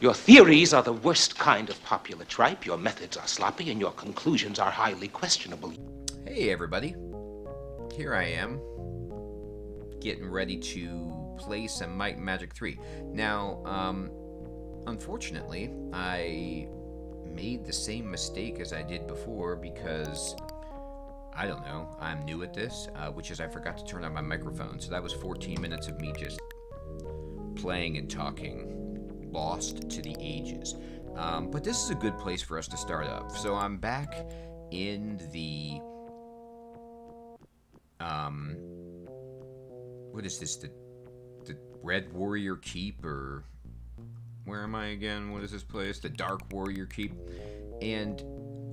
Your theories are the worst kind of popular tripe, your methods are sloppy, and your conclusions are highly questionable. Hey everybody, here I am, getting ready to play some Might and Magic 3. Now, unfortunately, I made the same mistake as I did before because, I don't know, I'm new at this, which is I forgot to turn on my microphone, so that was 14 minutes of me just playing and talking, lost to the ages. But this is a good place for us to start up. So I'm back in the, what is this, the Red Warrior Keep, or where am I again? What is this place? The Dark Warrior Keep. And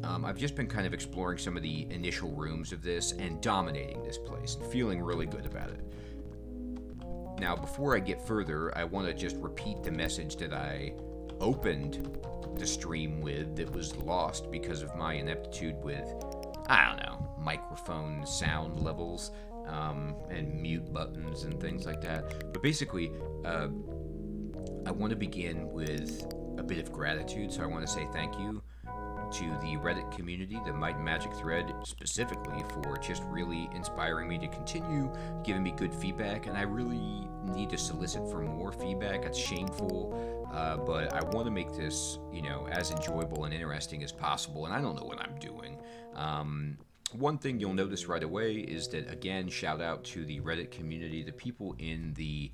I've just been kind of exploring some of the initial rooms of this and dominating this place and feeling really good about it. Now, before I get further, I want to just repeat the message that I opened the stream with that was lost because of my ineptitude with, I don't know, microphone sound levels and mute buttons and things like that. But basically, I want to begin with a bit of gratitude, so I want to say thank you to the Reddit community, the Might and Magic thread specifically, for just really inspiring me to continue giving me good feedback, and I really need to solicit for more feedback. It's shameful, but I want to make this, as enjoyable and interesting as possible, and I don't know what I'm doing. One thing you'll notice right away is that, again, shout out to the Reddit community, the people in the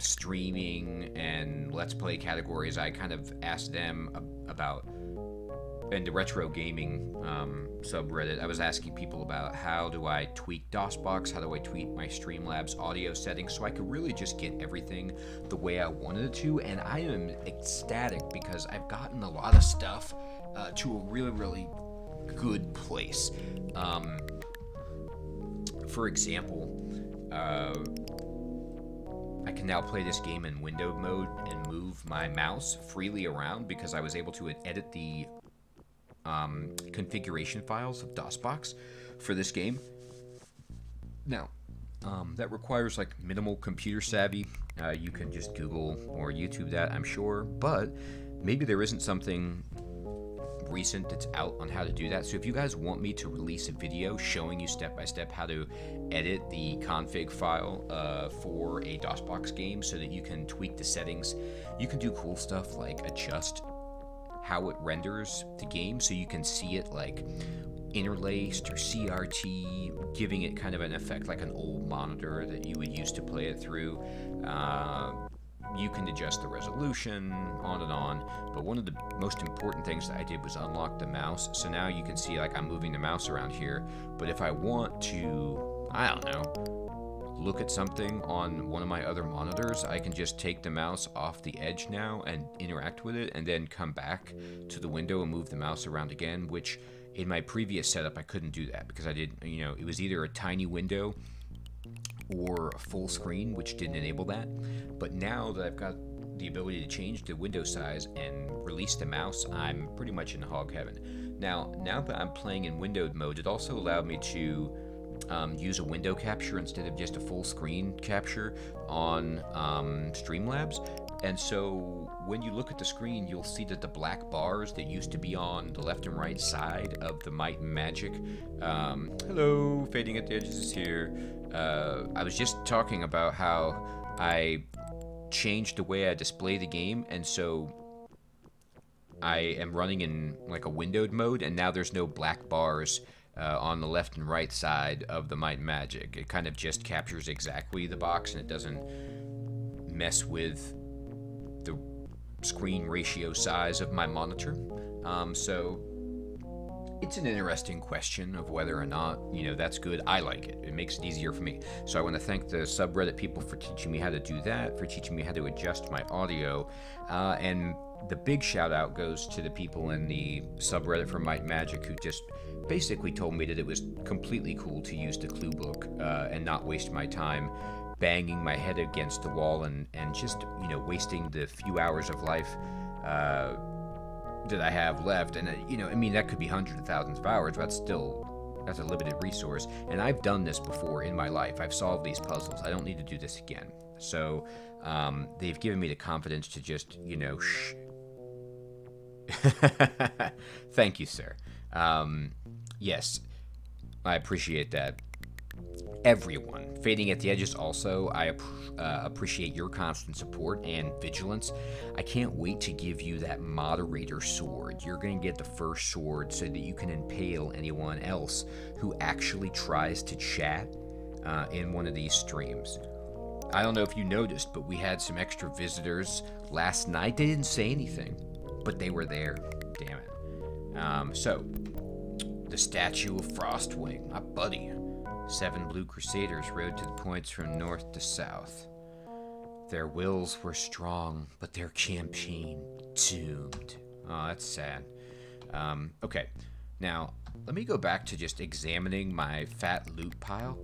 streaming and let's play categories. I kind of asked them about, in the retro gaming subreddit, I was asking people about how do I tweak DOSBox, how do I tweak my Streamlabs audio settings so I could really just get everything the way I wanted it to, and I am ecstatic because I've gotten a lot of stuff to a really, really good place. For example, I can now play this game in windowed mode and move my mouse freely around because I was able to edit the configuration files of DOSBox for this game. Now, that requires like minimal computer savvy. You can just Google or YouTube that, I'm sure, but maybe there isn't something recent that's out on how to do that. So if you guys want me to release a video showing you step by step how to edit the config file for a DOSBox game so that you can tweak the settings, you can do cool stuff like adjust how it renders the game so you can see it like interlaced or CRT, giving it kind of an effect like an old monitor that you would use to play it through. You can adjust the resolution, on and on, but one of the most important things that I did was unlock the mouse. So now you can see like I'm moving the mouse around here, but if I want to, I don't know, look at something on one of my other monitors, I can just take the mouse off the edge now and interact with it, and then come back to the window and move the mouse around again, which in my previous setup I couldn't do that because I did, it was either a tiny window or a full screen, which didn't enable that. But now that I've got the ability to change the window size and release the mouse, I'm pretty much in hog heaven. Now that I'm playing in windowed mode, it also allowed me to use a window capture instead of just a full screen capture on Streamlabs. And so when you look at the screen, you'll see that the black bars that used to be on the left and right side of the Might and Magic, hello, fading at the edges is here. I was just talking about how I changed the way I display the game, and so I am running in like a windowed mode, and now there's no black bars on the left and right side of the Might and Magic. It kind of just captures exactly the box, and it doesn't mess with the screen ratio size of my monitor. So it's an interesting question of whether or not, that's good. I like it. It makes it easier for me. So I want to thank the subreddit people for teaching me how to do that, for teaching me how to adjust my audio. And the big shout out goes to the people in the subreddit for Might and Magic who just basically told me that it was completely cool to use the clue book and not waste my time banging my head against the wall and just, wasting the few hours of life that I have left. And, that could be hundreds of thousands of hours, but that's a limited resource. And I've done this before in my life. I've solved these puzzles. I don't need to do this again. So they've given me the confidence to just, shh. Thank you, sir. Yes, I appreciate that. Everyone. Fading at the Edges also, I appreciate your constant support and vigilance. I can't wait to give you that moderator sword. You're going to get the first sword so that you can impale anyone else who actually tries to chat in one of these streams. I don't know if you noticed, but we had some extra visitors last night. They didn't say anything, but they were there. Damn it. So, the statue of Frostwing, my buddy. 7 blue crusaders rode to the points from north to south. Their wills were strong, but their campaign doomed. Oh, that's sad. Okay, now let me go back to just examining my fat loot pile.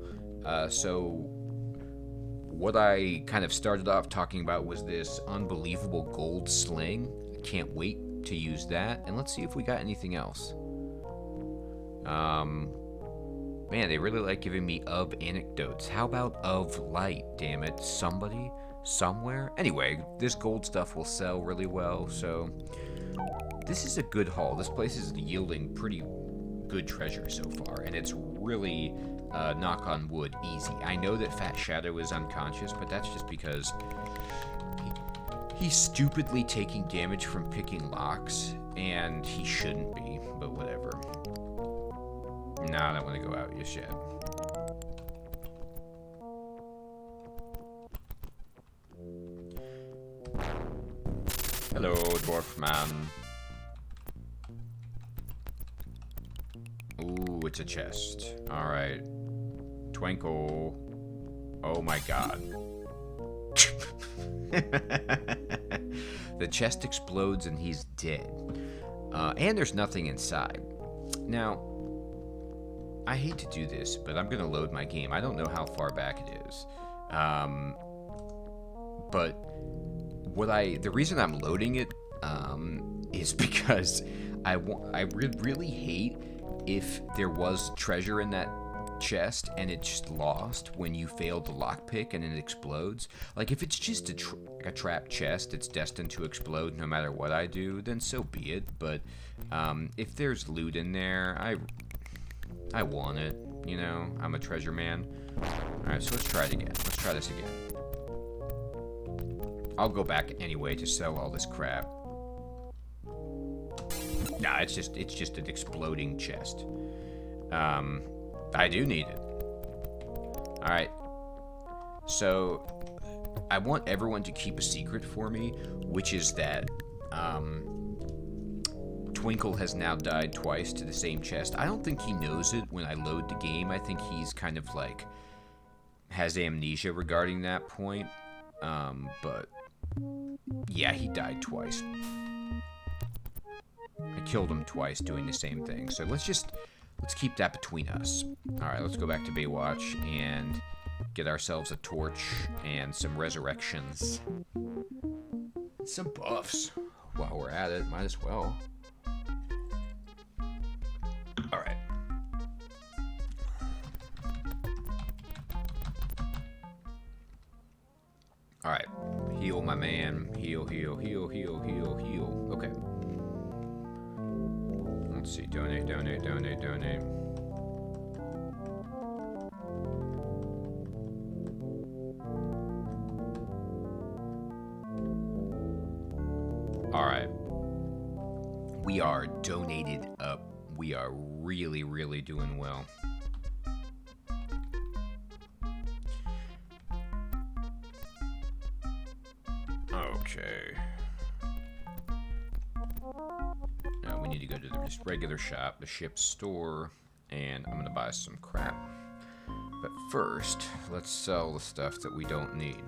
So what I kind of started off talking about was this unbelievable gold sling. I can't wait to use that. And let's see if we got anything else. Man, they really like giving me of anecdotes. How about of light, damn it? Somebody, somewhere? Anyway, this gold stuff will sell really well, so this is a good haul. This place is yielding pretty good treasure so far, and it's really, knock on wood, easy. I know that Fat Shadow is unconscious, but that's just because he's stupidly taking damage from picking locks, and he shouldn't be, but whatever. No, I don't want to go out just yet. Hello, dwarf man. Ooh, it's a chest. Alright. Twinkle. Oh my god. The chest explodes and he's dead. And there's nothing inside. Now, I hate to do this, but I'm going to load my game. I don't know how far back it is. But the reason I'm loading it is because I really hate if there was treasure in that chest and it's just lost when you fail the lockpick and it explodes. Like, if it's just a trapped chest that's destined to explode no matter what I do, then so be it. But if there's loot in there, I want it, I'm a treasure man. Alright, so let's try it again. Let's try this again. I'll go back anyway to sell all this crap. Nah, it's just an exploding chest. I do need it. Alright. So, I want everyone to keep a secret for me, which is that, Twinkle has now died twice to the same chest. I don't think he knows it when I load the game. I think he's kind of like has amnesia regarding that point. But yeah, he died twice. I killed him twice doing the same thing. So let's keep that between us. All right, let's go back to Baywatch and get ourselves a torch and some resurrections. Some buffs. While we're at it, might as well. Alright. Alright. Heal, my man. Heal, heal, heal, heal, heal, heal. Okay. Let's see. Donate, donate, donate, donate. Alright. We are donated up. We are really, really doing well. Okay. Now we need to go to the just regular shop, the ship's store, and I'm gonna buy some crap. But first, let's sell the stuff that we don't need.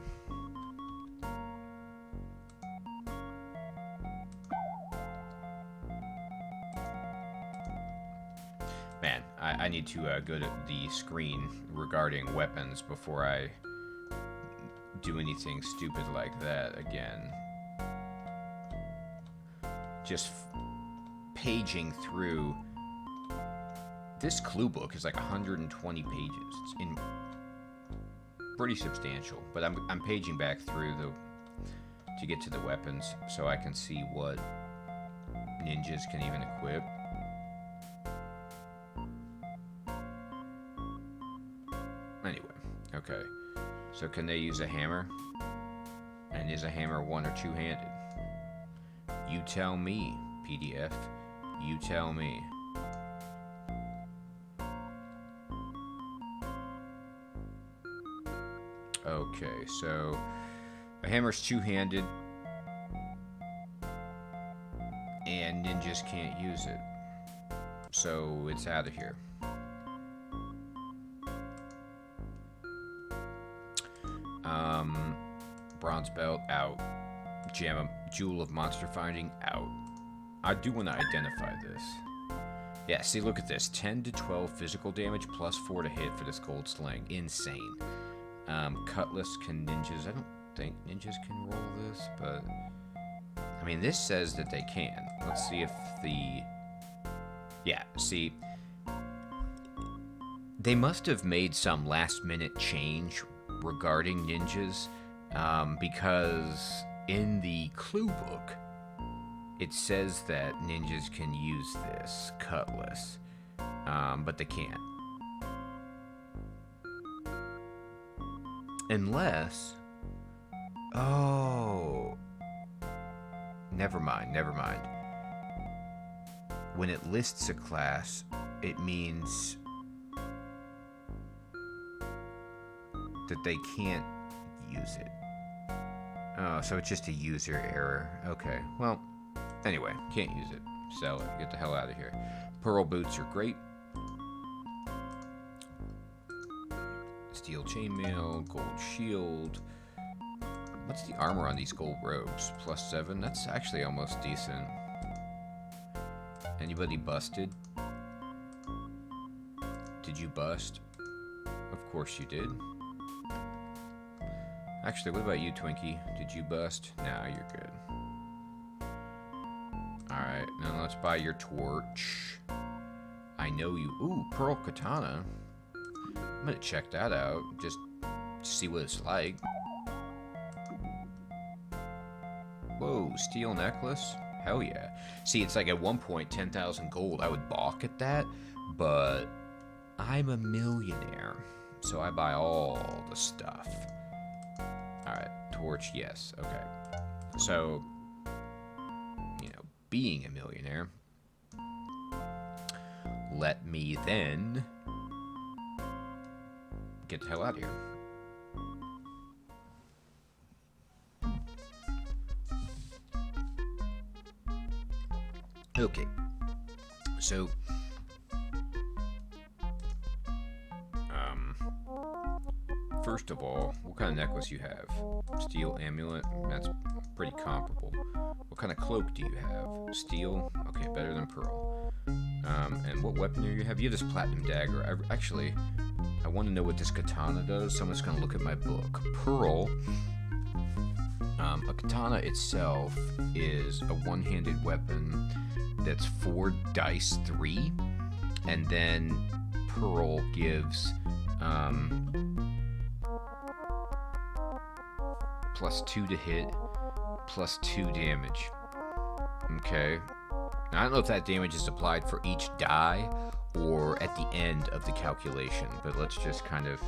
Man, I need to go to the screen regarding weapons before I do anything stupid like that again. Just paging through. This clue book is like 120 pages. pretty substantial. But I'm paging back through to get to the weapons so I can see what ninjas can even equip. Anyway, okay. So can they use a hammer? And is a hammer one or two-handed? You tell me, PDF. You tell me. Okay, so a hammer's two-handed, and ninjas can't use it. So it's out of here. Bronze belt, out. Jewel of monster finding, out. I do want to identify this. Yeah, see, look at this. 10 to 12 physical damage plus 4 to hit for this gold sling. Insane. Cutlass can ninjas. I don't think ninjas can roll this, but I mean, this says that they can. Let's see if the... Yeah, see, they must have made some last-minute change regarding ninjas, because in the clue book, it says that ninjas can use this cutlass, but they can't. Unless... Oh... Never mind. When it lists a class, it means that they can't use it. Oh, so it's just a user error. Okay, well, anyway, can't use it. Sell it. Get the hell out of here. Pearl boots are great. Steel chainmail, gold shield. What's the armor on these gold robes? +7? That's actually almost decent. Anybody busted? Did you bust? Of course you did. Actually, what about you, Twinkie? Did you bust? Nah, you're good. Alright, now let's buy your torch. I know you... Ooh, pearl katana. I'm gonna check that out, just to see what it's like. Whoa, steel necklace? Hell yeah. See, it's like at one point, 10,000 gold. I would balk at that, but I'm a millionaire, so I buy all the stuff. Alright, torch, yes, okay. So, you know, being a millionaire, let me then get the hell out of here. Okay, so, first of all, what kind of necklace you have? Steel amulet, that's pretty comparable. What kind of cloak do you have? Steel, okay, better than pearl. And what weapon do you have? You have this platinum dagger. I want to know what this katana does, so I'm just going to look at my book. Pearl, a katana itself is a one-handed weapon that's 4 dice 3, and then pearl gives +2 to hit, +2 damage. Okay. Now, I don't know if that damage is applied for each die or at the end of the calculation, but let's just kind of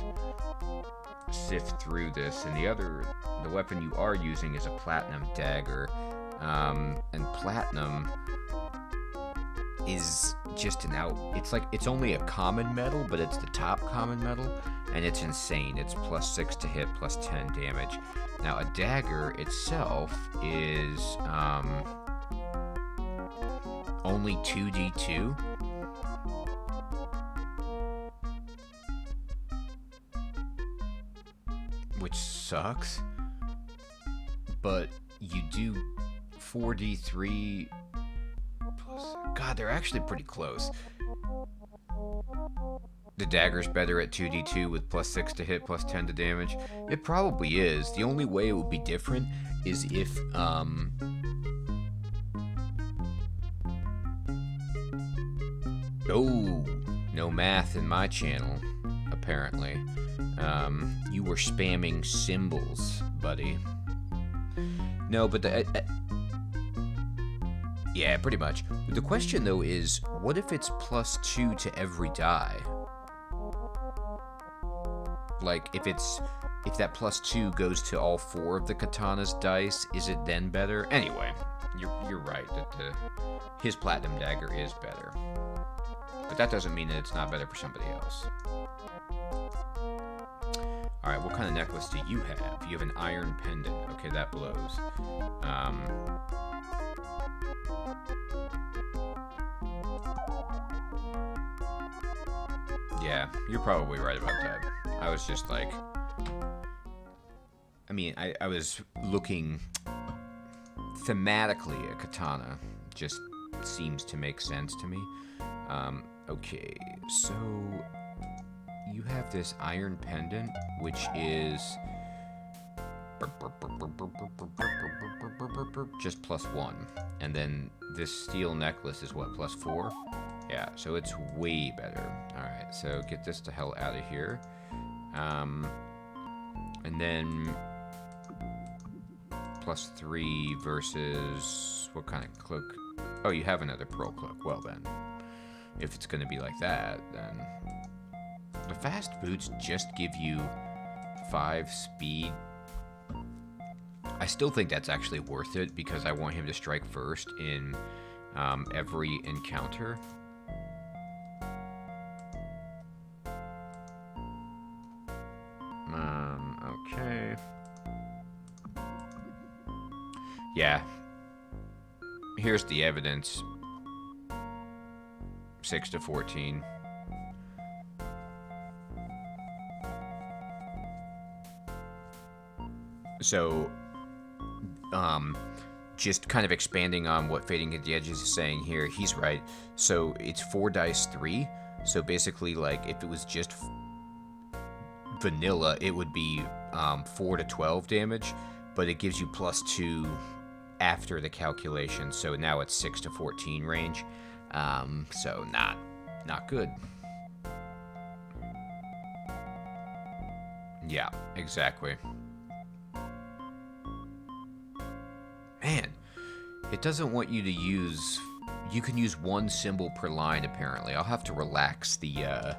sift through this. And the weapon you are using is a platinum dagger, and platinum is just it's only a common metal, but it's the top common metal, and it's insane. It's +6 to hit, +10 damage. Now, a dagger itself is only 2d2. Which sucks. But you do 4d3 plus... God, they're actually pretty close. The dagger's better at 2d2 with +6 to hit, +10 to damage. It probably is. The only way it would be different is if, Oh, no math in my channel, apparently. You were spamming symbols, buddy. No, but yeah, pretty much. The question, though, is, what if it's +2 to every die? Like, if that +2 goes to all 4 of the katana's dice, is it then better? Anyway, you're right that his platinum dagger is better. But that doesn't mean that it's not better for somebody else. Alright, what kind of necklace do you have? You have an iron pendant. Okay, that blows. Yeah, you're probably right about that. I was just like... I mean, I was looking... Thematically, a katana just seems to make sense to me. Okay, so... You have this iron pendant, which is... just +1. And then this steel necklace is what, +4? Yeah, so it's way better. Alright, so get this the hell out of here. And then +3 versus what kind of cloak? Oh, you have another pearl cloak. Well then, if it's gonna be like that, then the fast boots just give you 5 speed. I still think that's actually worth it because I want him to strike first in every encounter. Okay. Yeah. Here's the evidence. 6 to 14. So, just kind of expanding on what Fading at the Edges is saying here, he's right. So, it's 4 dice 3. So, basically, like, if it was just vanilla, it would be 4 to 12 damage, but it gives you +2 after the calculation. So, now it's 6 to 14 range. So, not good. Yeah, exactly. Man, it doesn't want you to use... You can use 1 symbol per line, apparently. I'll have to relax the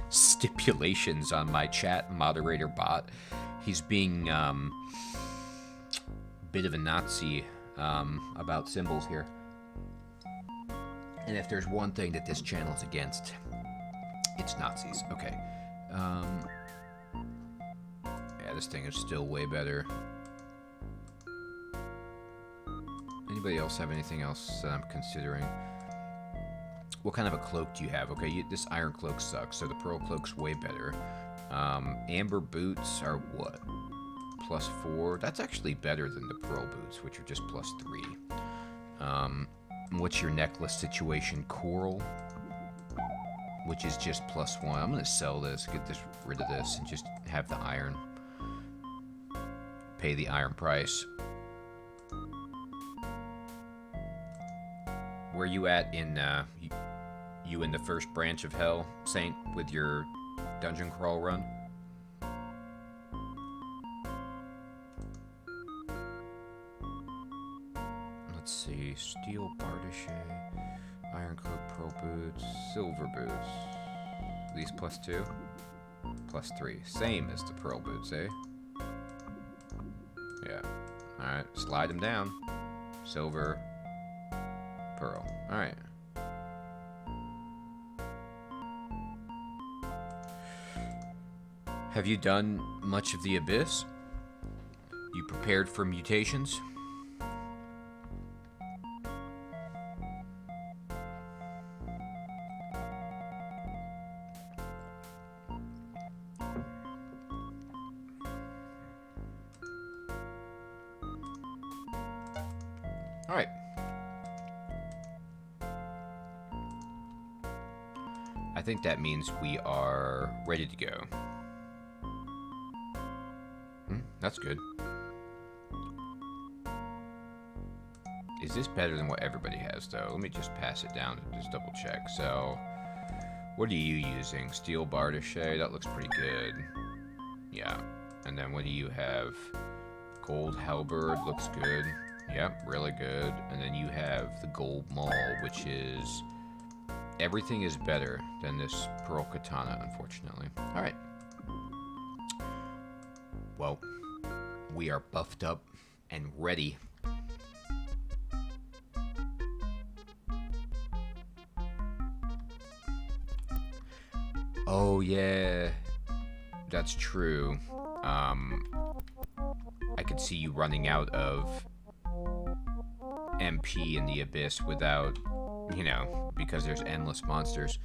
stipulations on my chat moderator bot. He's being a bit of a Nazi about symbols here. And if there's one thing that this channel is against, it's Nazis. Okay. Yeah, this thing is still way better. Anybody else have anything else that I'm considering? What kind of a cloak do you have? Okay, this iron cloak sucks, so the pearl cloak's way better. Amber boots are what? +4? That's actually better than the pearl boots, which are just +3. What's your necklace situation? Coral, which is just +1. I'm gonna sell this, get rid of this, and just have the iron. Pay the iron price. Where you at in you in the first branch of hell, Saint, with your dungeon crawl run? Let's see, steel bardache, iron cloak, pearl boots, silver boots. These +2, +3, same as the pearl boots, eh? Yeah. All right, slide them down. Silver. Pearl. Alright. Have you done much of the Abyss? You prepared for mutations? Alright. I think that means we are ready to go. That's good. Is this better than what everybody has, though? Let me just pass it down and just double check. So, What are you using? Steel bardache? That looks pretty good. Yeah. And then what do you have? Gold halberd looks good. Yep, really good. And then you have the gold maul, which is... Everything is better than this pearl katana, unfortunately. Alright. Well, we are buffed up and ready. Oh, yeah. That's true. I could see you running out of MP in the Abyss without, you know, because there's endless monsters.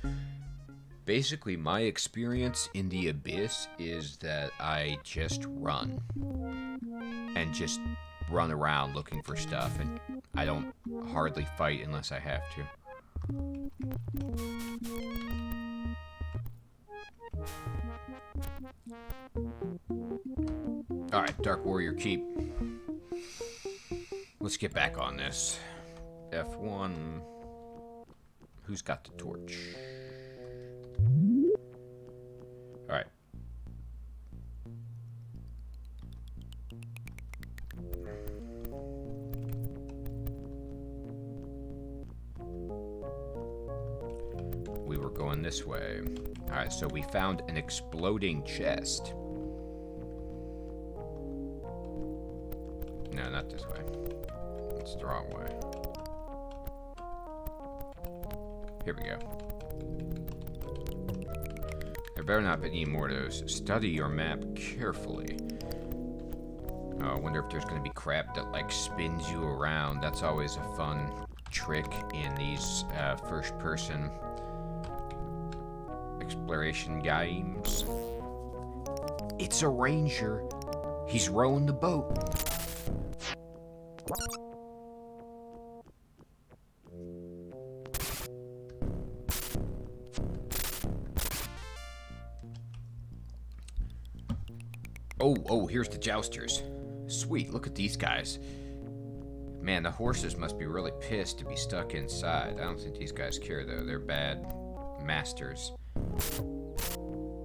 Basically, my experience in the Abyss is that I just run. And just run around looking for stuff, and I don't hardly fight unless I have to. Alright, Dark Warrior Keep. Let's get back on this. F1. Who's got the torch? Alright. We were going this way. Alright, so we found an exploding chest. No, not this way. It's the wrong way. Here we go. There better not be any more of those. Study your map carefully. Oh, I wonder if there's going to be crap that, like, spins you around. That's always a fun trick in these first-person exploration games. It's a ranger. He's rowing the boat. Oh, here's the jousters. Sweet, look at these guys. Man, the horses must be really pissed to be stuck inside. I don't think these guys care, though. They're bad masters.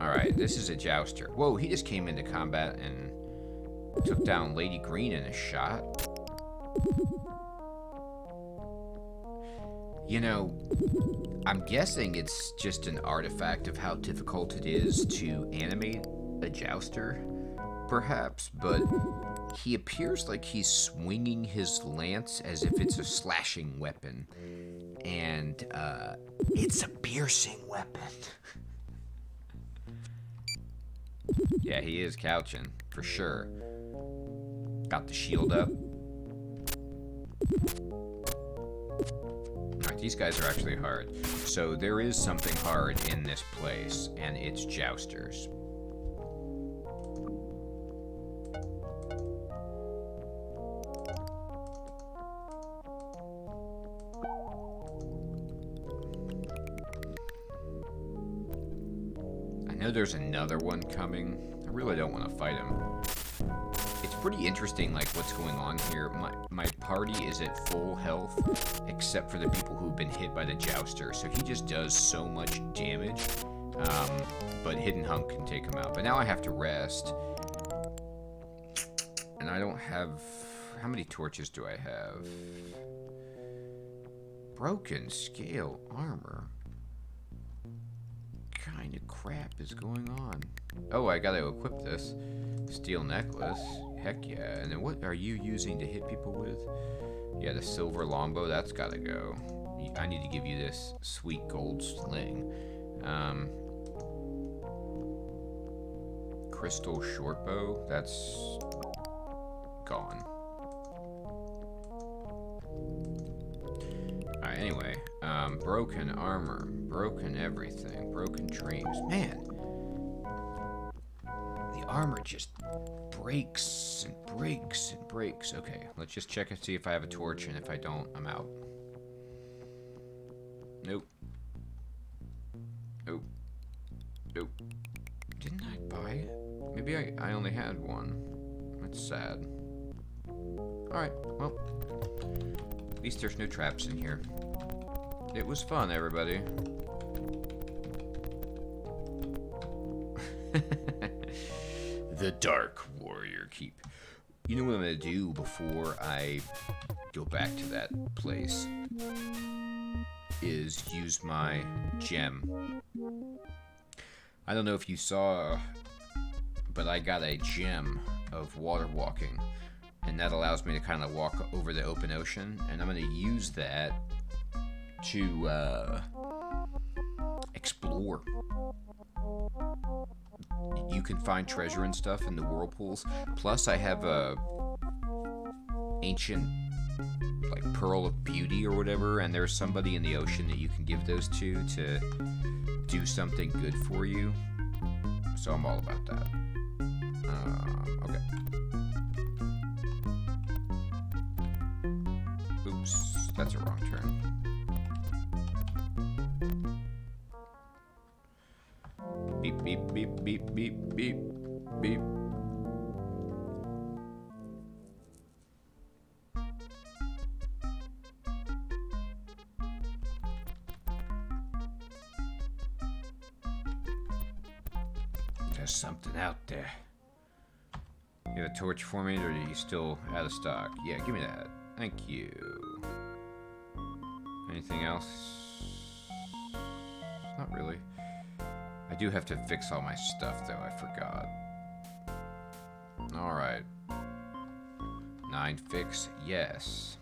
Alright, this is a jouster. Whoa, he just came into combat and took down Lady Green in a shot. You know, I'm guessing it's just an artifact of how difficult it is to animate a jouster, perhaps, but he appears like he's swinging his lance as if it's a slashing weapon, and it's a piercing weapon. Yeah, he is couching, for sure. Got the shield up. Alright, these guys are actually hard. So there is something hard in this place, and it's jousters. I know there's another one coming. I really don't want to fight him. It's pretty interesting, like, what's going on here. My party is at full health, except for the people who've been hit by the jouster, so he just does so much damage. But Hidden Hunk can take him out. But now I have to rest. And I don't have... How many torches do I have? Broken scale armor. What kind of crap is going on? Oh, I gotta equip this. Steel necklace. Heck yeah. And then what are you using to hit people with? Yeah, the silver longbow. That's gotta go. I need to give you this sweet gold sling. Crystal shortbow. That's gone. Alright, anyway. Broken armor. Broken everything. Broken dreams. Man. The armor just breaks and breaks and breaks. Okay, let's just check and see if I have a torch, and if I don't, I'm out. Nope. Nope. Nope. Didn't I buy it? Maybe I only had one. That's sad. Alright, well. At least there's no traps in here. It was fun, everybody. The Dark Warrior Keep. You know what I'm going to do before I go back to that place? Is use my gem. I don't know if you saw, but I got a gem of water walking. And that allows me to kind of walk over the open ocean. And I'm going to use that to explore. You can find treasure and stuff in the whirlpools. Plus, I have a ancient, like, pearl of beauty or whatever, and there's somebody in the ocean that you can give those to do something good for you. So I'm all about that. Okay. Oops, that's a wrong turn. Beep, beep, beep, beep, beep, beep, beep. There's something out there. You have a torch for me, or are you still out of stock? Yeah, give me that. Thank you. Anything else? Not really. I do have to fix all my stuff, though. I forgot. Alright. 9 fix, yes.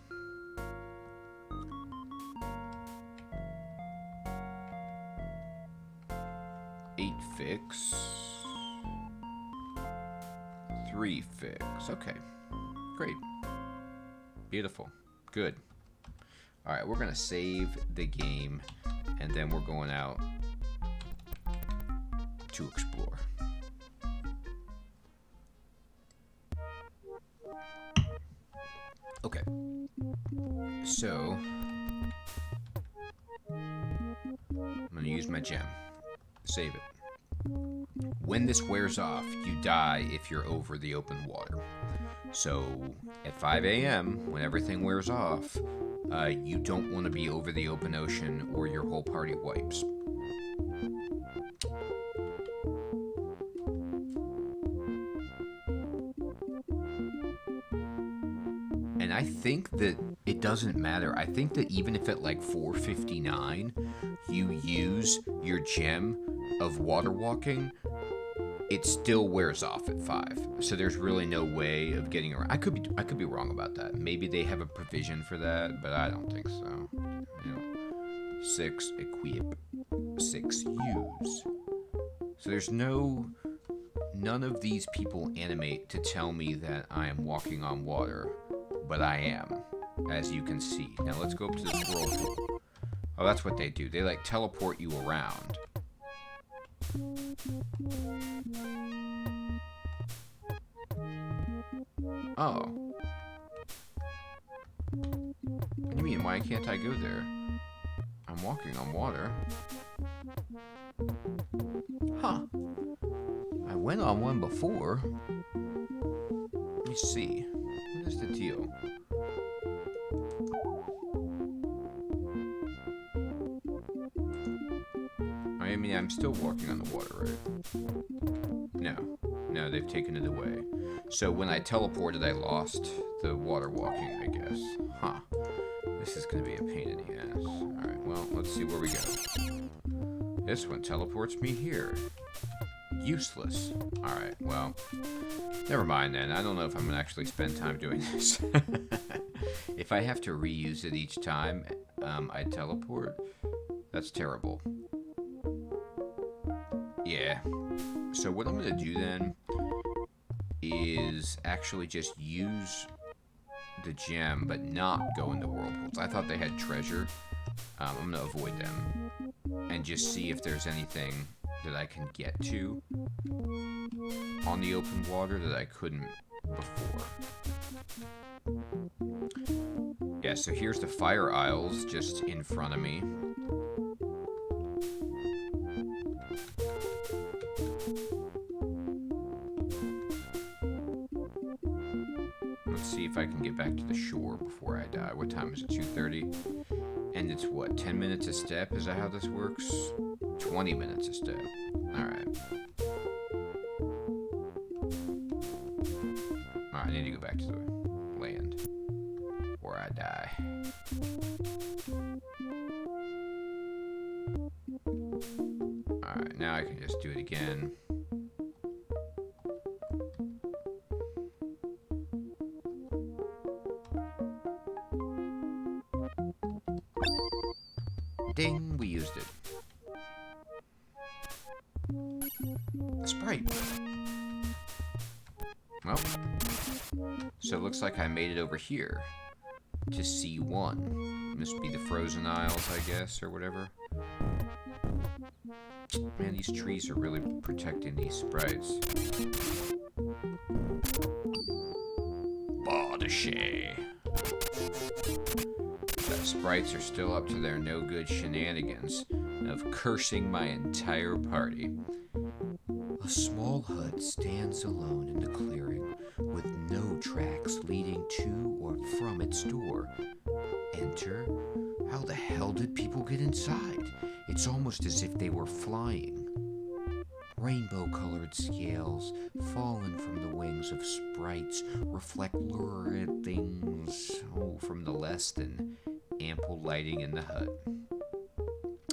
8 fix. 3 fix. Okay. Great. Beautiful. Good. Alright, we're going to save the game, and then we're going out to explore. Okay. So, I'm going to use my gem. Save it. When this wears off, you die if you're over the open water. So, at 5 a.m., when everything wears off, you don't want to be over the open ocean or your whole party wipes. And I think that it doesn't matter. I think that even if at like 4:59 you use your gem of water walking, it still wears off at 5. So there's really no way of getting around. I could be wrong about that. Maybe they have a provision for that, but I don't think so. You know, 6 equip, 6 use. So there's none of these people animate to tell me that I am walking on water, but I am, as you can see. Now let's go up to this whirlpool. Oh, that's what they do. They like teleport you around. Oh. What do you mean? Why can't I go there? I'm walking on water. Huh. I went on one before. Let me see. What is the deal? I mean, I'm still walking on the water, right? No, they've taken it away. So when I teleported, I lost the water walking, I guess. Huh. This is going to be a pain in the ass. Alright, well, let's see where we go. This one teleports me here. Useless. Alright, well, never mind then. I don't know if I'm going to actually spend time doing this. If I have to reuse it each time I teleport, that's terrible. Yeah. So what I'm going to do then is actually just use the gem, but not go into whirlpools. I thought they had treasure. I'm going to avoid them and just see if there's anything that I can get to on the open water that I couldn't before. Yeah, so here's the fire isles just in front of me. Let's see if I can get back to the shore before I die. What time is it? 2:30? And it's what, 10 minutes a step? Is that how this works? 20 minutes a step. Alright. Alright, I need to go back to the land. Or I die. Alright, now I can just do it again. Ding, we used it. A sprite. Well, so it looks like I made it over here to C1. Must be the frozen isles, I guess, or whatever. Man, these trees are really protecting these sprites. Bardashay. The sprites are still up to their no-good shenanigans of cursing my entire party. A small hut stands alone in the clearing, with no tracks leading to or from its door. Enter? How the hell did people get inside? It's almost as if they were flying. Rainbow-colored scales, fallen from the wings of sprites, reflect lurid things, from the less than ample lighting in the hut.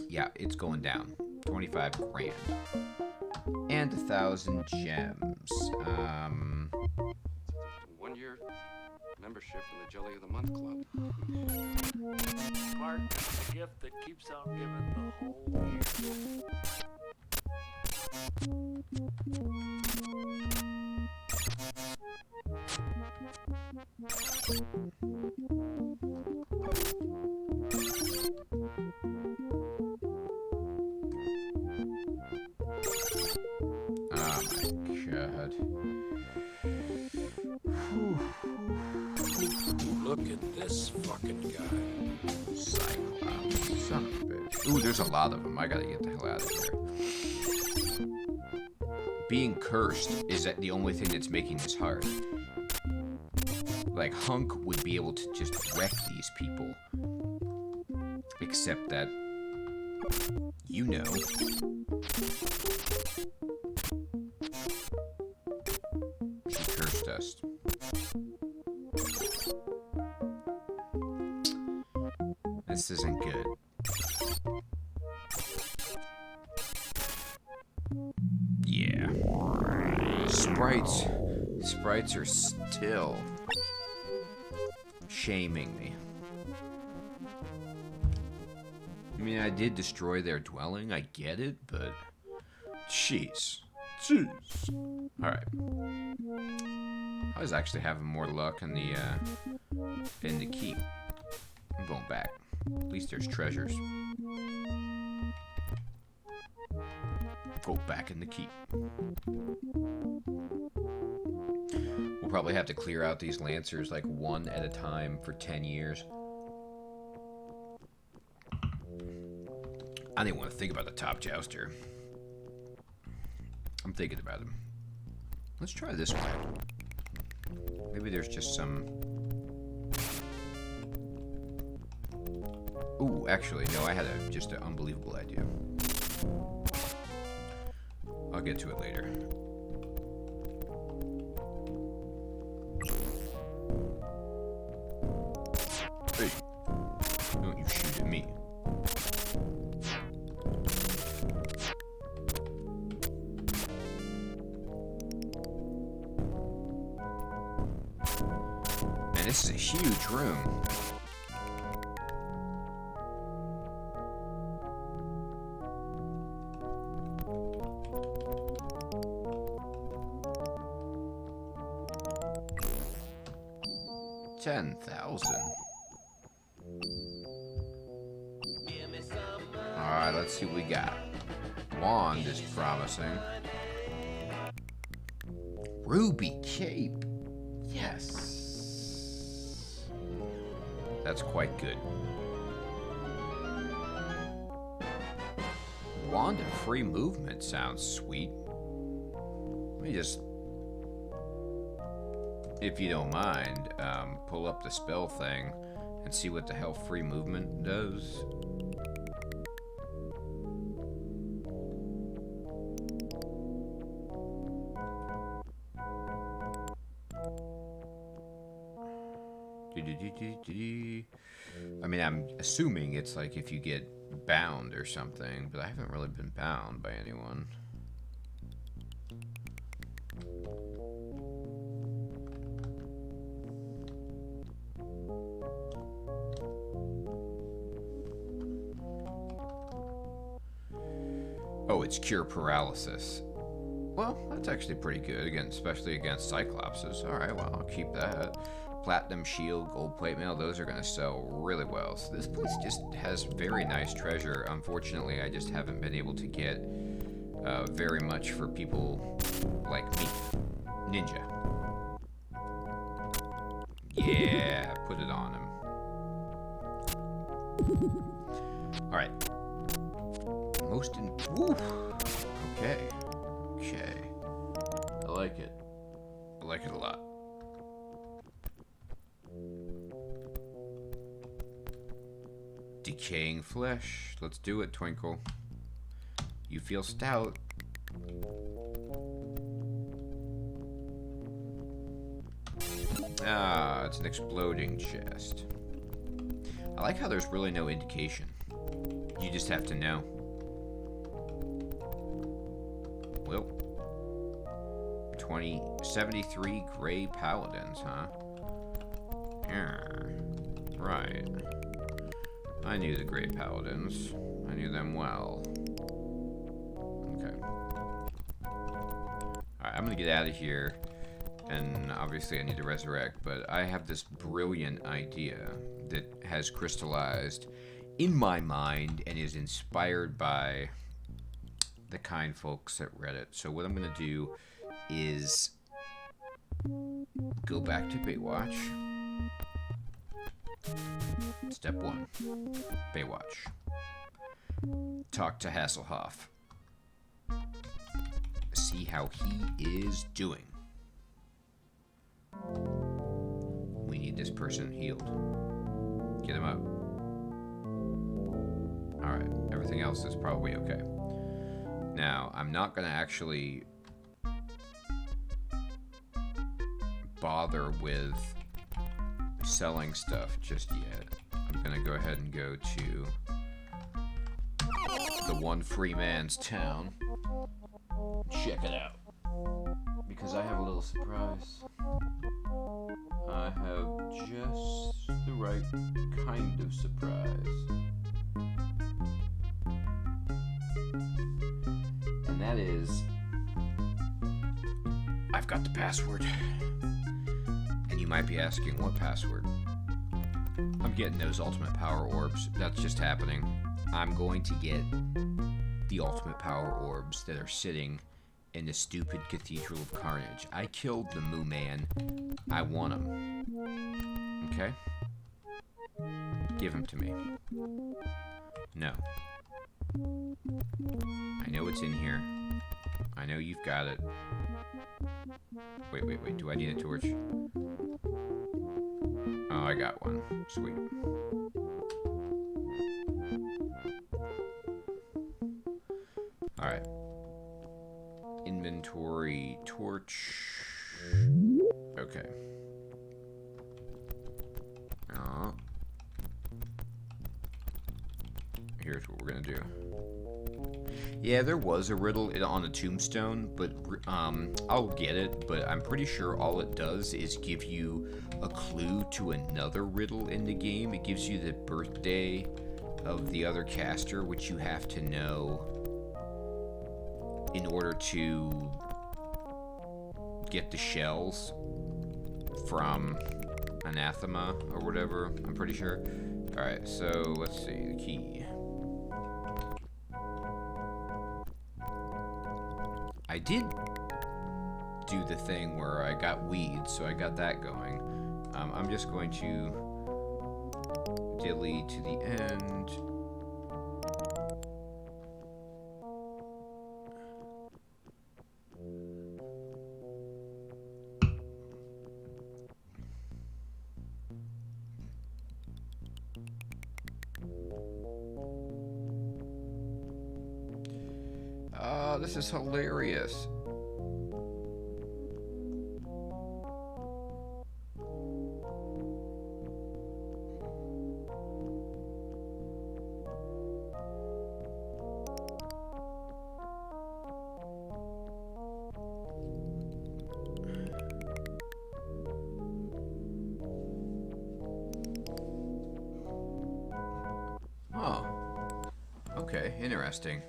Yeah, it's going down. 25 grand. And 1,000 gems. 1 year membership in the Jelly of the Month Club. Mark, it's the gift that keeps on giving the whole year. Oh my god. Look at this fucking guy. Cyclops. Son of a bitch. Ooh, there's a lot of them. I gotta get the hell out of here. Being cursed is that the only thing that's making this hard. Like, Hunk would be able to just wreck these people. Except that, you know. She cursed us. This isn't good. Yeah. Sprites are still shaming me. I mean, I did destroy their dwelling, I get it, but jeez. Alright. I was actually having more luck in the keep. I'm going back. At least there's treasures. Go back in the keep. We'll probably have to clear out these lancers like one at a time for 10 years. I didn't want to think about the top jouster. I'm thinking about him. Let's try this one. Maybe there's just some... Ooh, actually, no, I had just an unbelievable idea. I'll get to it later. Hey, don't you shoot at me. Man, this is a huge room. Alright, let's see what we got. Wand is promising. Ruby cape. Yes. That's quite good. Wand of free movement sounds sweet. Let me just, if you don't mind, pull up the spell thing and see what the hell free movement does. I mean, I'm assuming it's like if you get bound or something, but I haven't really been bound by anyone. Oh, it's cure paralysis. Well, that's actually pretty good, again, especially against Cyclopses. Alright, well, I'll keep that. Platinum shield, gold plate mail, those are going to sell really well. So this place just has very nice treasure. Unfortunately, I just haven't been able to get very much for people like me. Ninja. Yeah, put it on him. Alright. Woo. Okay. Okay. I like it. I like it a lot. Decaying flesh. Let's do it, Twinkle. You feel stout. Ah, it's an exploding chest. I like how there's really no indication. You just have to know. Well, 73 gray paladins, huh? Yeah, right. I knew the gray paladins. I knew them well. Okay. Alright, I'm gonna get out of here. And obviously I need to resurrect, but I have this brilliant idea that has crystallized in my mind and is inspired by the kind folks at Reddit. So what I'm going to do is go back to Baywatch. Step 1. Baywatch. Talk to Hasselhoff. See how he is doing. We need this person healed. Get him up. Alright, everything else is probably okay. Now, I'm not going to actually bother with selling stuff just yet. I'm going to go ahead and go to the one free man's town. Check it out. Because I have a little surprise. I have just the right kind of surprise. And that is, I've got the password. And you might be asking, what password? I'm getting those ultimate power orbs. That's just happening. I'm going to get the ultimate power orbs that are sitting in the stupid Cathedral of Carnage. I killed the Moo Man. I want him. Okay? Give him to me. No. I know it's in here. I know you've got it. Wait. Do I need a torch? Oh, I got one. Sweet. Alright. Inventory, torch. Okay. Here's what we're gonna do. Yeah, there was a riddle on a tombstone, but I'll get it, but I'm pretty sure all it does is give you a clue to another riddle in the game. It gives you the birthday of the other caster, which you have to know in order to get the shells from Anathema or whatever, I'm pretty sure. Alright, so let's see, the key. I did do the thing where I got weeds, so I got that going. I'm just going to dilly to the end. This is hilarious. okay, interesting.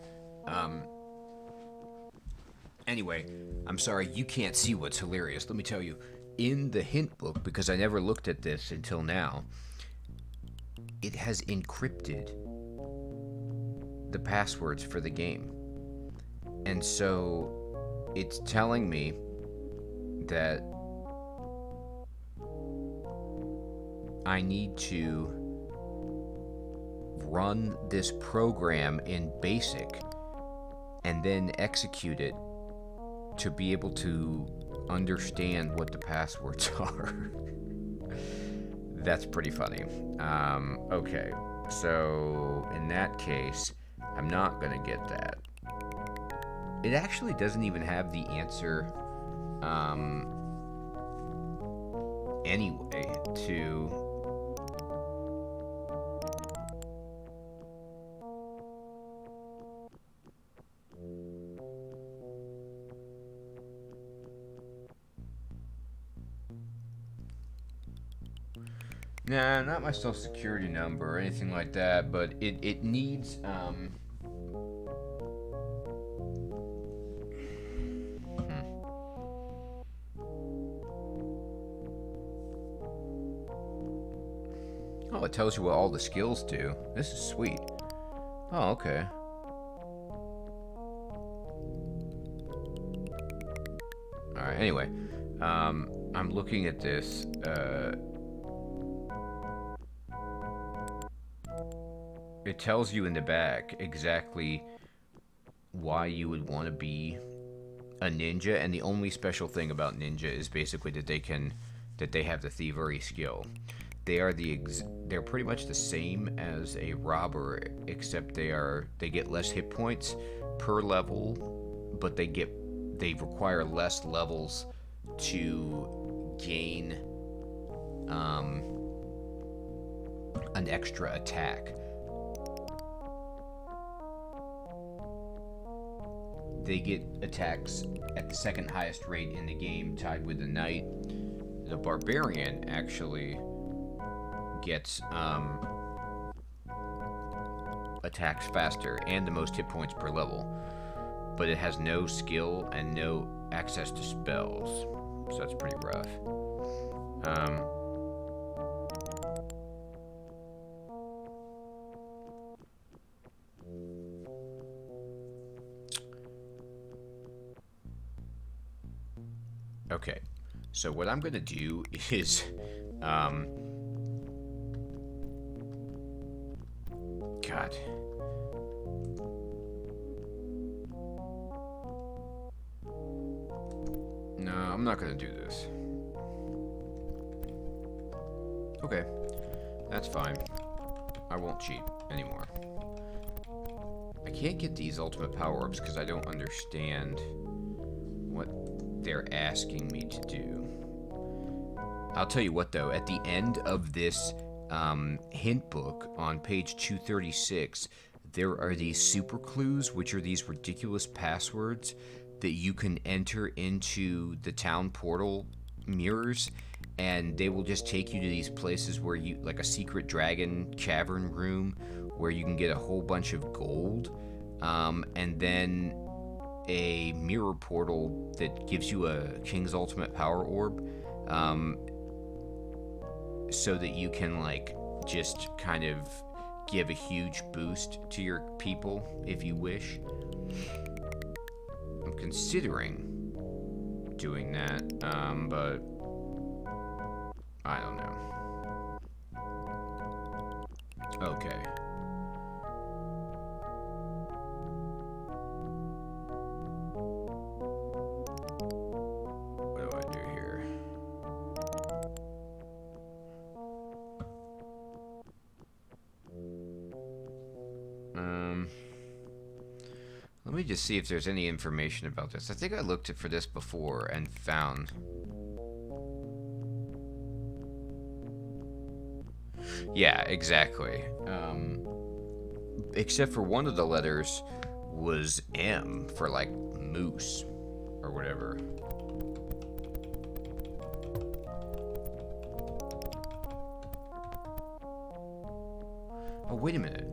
Anyway, I'm sorry, you can't see what's hilarious. Let me tell you, in the hint book, because I never looked at this until now, it has encrypted the passwords for the game. And so it's telling me that I need to run this program in BASIC and then execute it to be able to understand what the passwords are. That's pretty funny. Okay, so in that case, I'm not gonna get that. It actually doesn't even have the answer anyway to Nah, not my social security number or anything like that, but it needs, Oh, it tells you what all the skills do. This is sweet. Oh, okay. Alright, anyway. I'm looking at this, it tells you in the back exactly why you would want to be a ninja, and the only special thing about ninja is basically that they have the thievery skill. They're pretty much the same as a robber, except they get less hit points per level, but they require less levels to gain an extra attack. They get attacks at the second highest rate in the game, tied with the knight. The barbarian actually gets attacks faster and the most hit points per level, but it has no skill and no access to spells, so that's pretty rough. Okay, so what I'm gonna do is, God. No, I'm not gonna do this. Okay, that's fine. I won't cheat anymore. I can't get these ultimate power-ups because I don't understand what they're asking me to do. I'll tell you what though, at the end of this hint book on page 236, there are these super clues, which are these ridiculous passwords that you can enter into the town portal mirrors, and they will just take you to these places where you, like a secret dragon cavern room, where you can get a whole bunch of gold, and then a mirror portal that gives you a King's Ultimate Power Orb, so that you can, like, just kind of give a huge boost to your people if you wish. I'm considering doing that, but I don't know. Okay. What do I do here? Let me just see if there's any information about this. I think I looked for this before and found. Yeah, exactly. Except for one of the letters was M for, like, moose or whatever. Oh, wait a minute.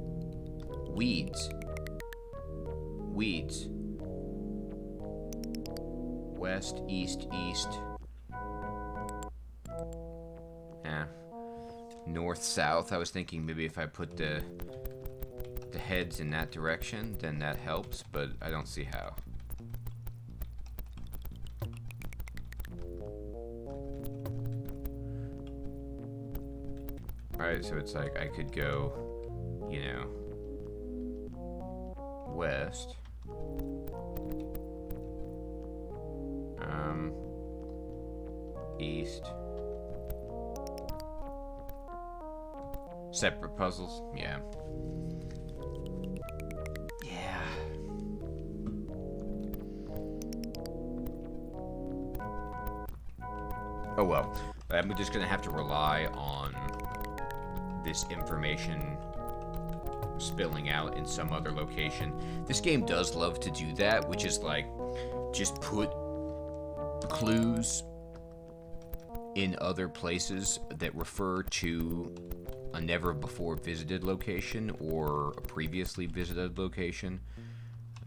Weeds. weeds. West, east, east. Yeah. North, south. I was thinking maybe if I put the heads in that direction, then that helps, but I don't see how. Alright, so it's like I could go, you know, west. East. Separate puzzles? Yeah. Yeah. Oh well. I'm just gonna have to rely on this information spilling out in some other location. This game does love to do that, which is like just put clues in other places that refer to a never before visited location or a previously visited location.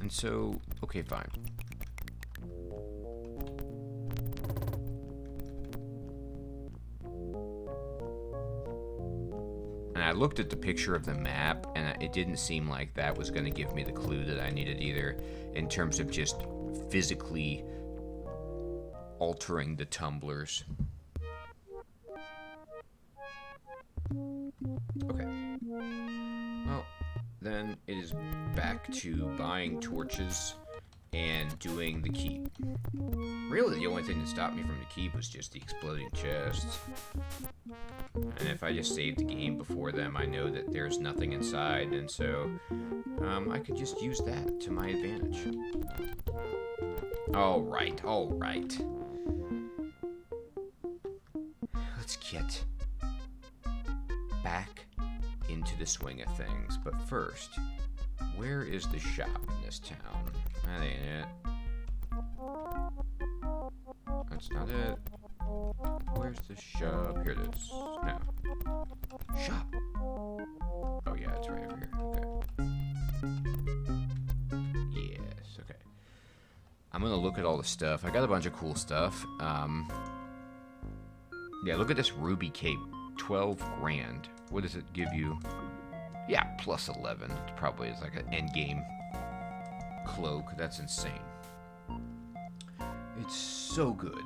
And so, okay, fine. And I looked at the picture of the map, and it didn't seem like that was going to give me the clue that I needed either, in terms of just physically altering the tumblers. Okay. Well, then it is back to buying torches and doing the keep. Really, the only thing that stopped me from the keep was just the exploding chests. And if I just save the game before them, I know that there's nothing inside, and so I could just use that to my advantage. Alright, alright. Let's get back into the swing of things, but first, where is the shop in this town? That ain't it. That's not it. Where's the shop? Here it is. No. Shop. Oh yeah, it's right over here. Okay. Yes, okay. I'm gonna look at all the stuff. I got a bunch of cool stuff. Yeah, look at this ruby cape. 12 grand. What does it give you? Yeah, plus 11. It probably is like an endgame cloak. That's insane. It's so good.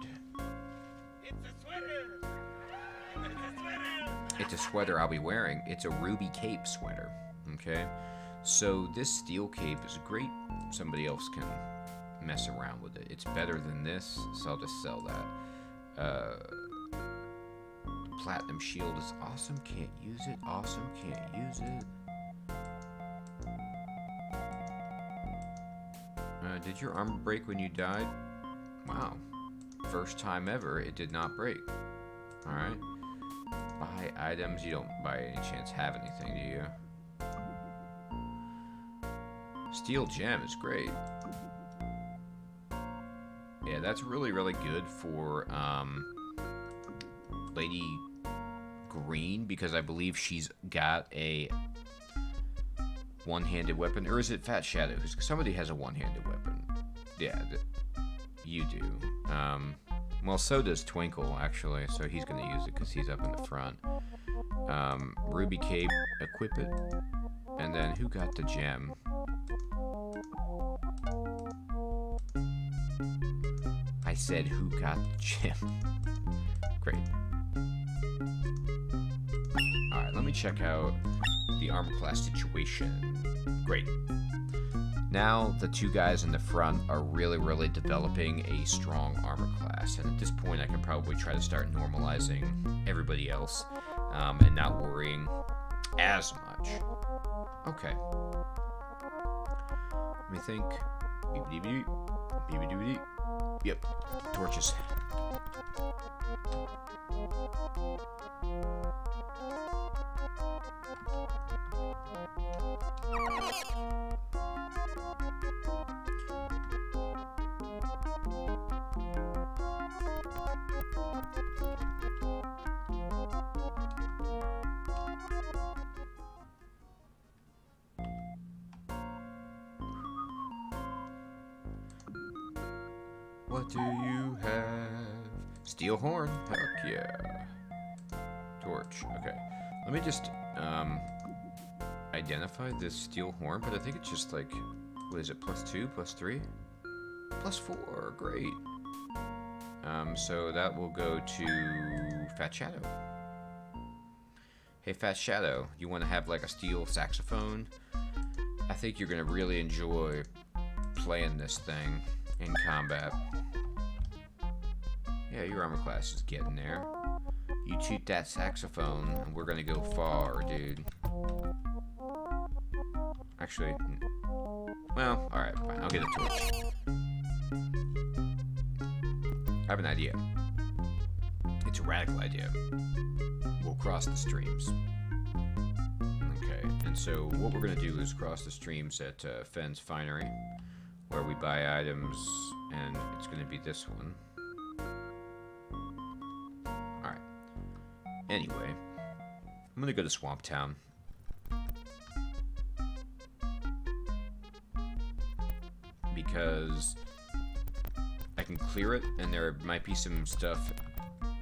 It's a sweater I'll be wearing. It's a ruby cape sweater. Okay? So this steel cape is great. Somebody else can mess around with it. It's better than this, so I'll just sell that. Platinum shield is awesome. Can't use it. Awesome. Can't use it. Did your armor break when you died? Wow. First time ever, it did not break. Alright. Buy items. You don't by any chance have anything, do you? Steel gem is great. Yeah, that's really, really good for Lady Green, because I believe she's got a one-handed weapon. Or is it Fat Shadow? Because somebody has a one-handed weapon. Yeah, you do. Well, so does Twinkle, actually, so he's going to use it because he's up in the front. Ruby Cape, equip it. And then who got the gem? I said who got the gem. Great. Alright, let me check out the armor class situation. Great. Now the two guys in the front are really, really developing a strong armor class, and at this point I can probably try to start normalizing everybody else and not worrying as much. Okay. Let me think. Yep. Torches. What do you have? Steel horn. Heck yeah. Torch. Okay. Let me just identify this steel horn, but I think it's just like, what is it? +2, +3, +4. Great. So that will go to Fat Shadow. Hey, Fat Shadow, you want to have like a steel saxophone? I think you're gonna really enjoy playing this thing in combat. Yeah, your armor class is getting there. You toot that saxophone, and we're gonna go far, dude. Actually, well, alright, fine, I'll get a torch. I have an idea. It's a radical idea. We'll cross the streams. Okay, and so what we're gonna do is cross the streams at Fenn's Finery, where we buy items, and it's gonna be this one. Alright. Anyway, I'm gonna go to Swamp Town. Because I can clear it, and there might be some stuff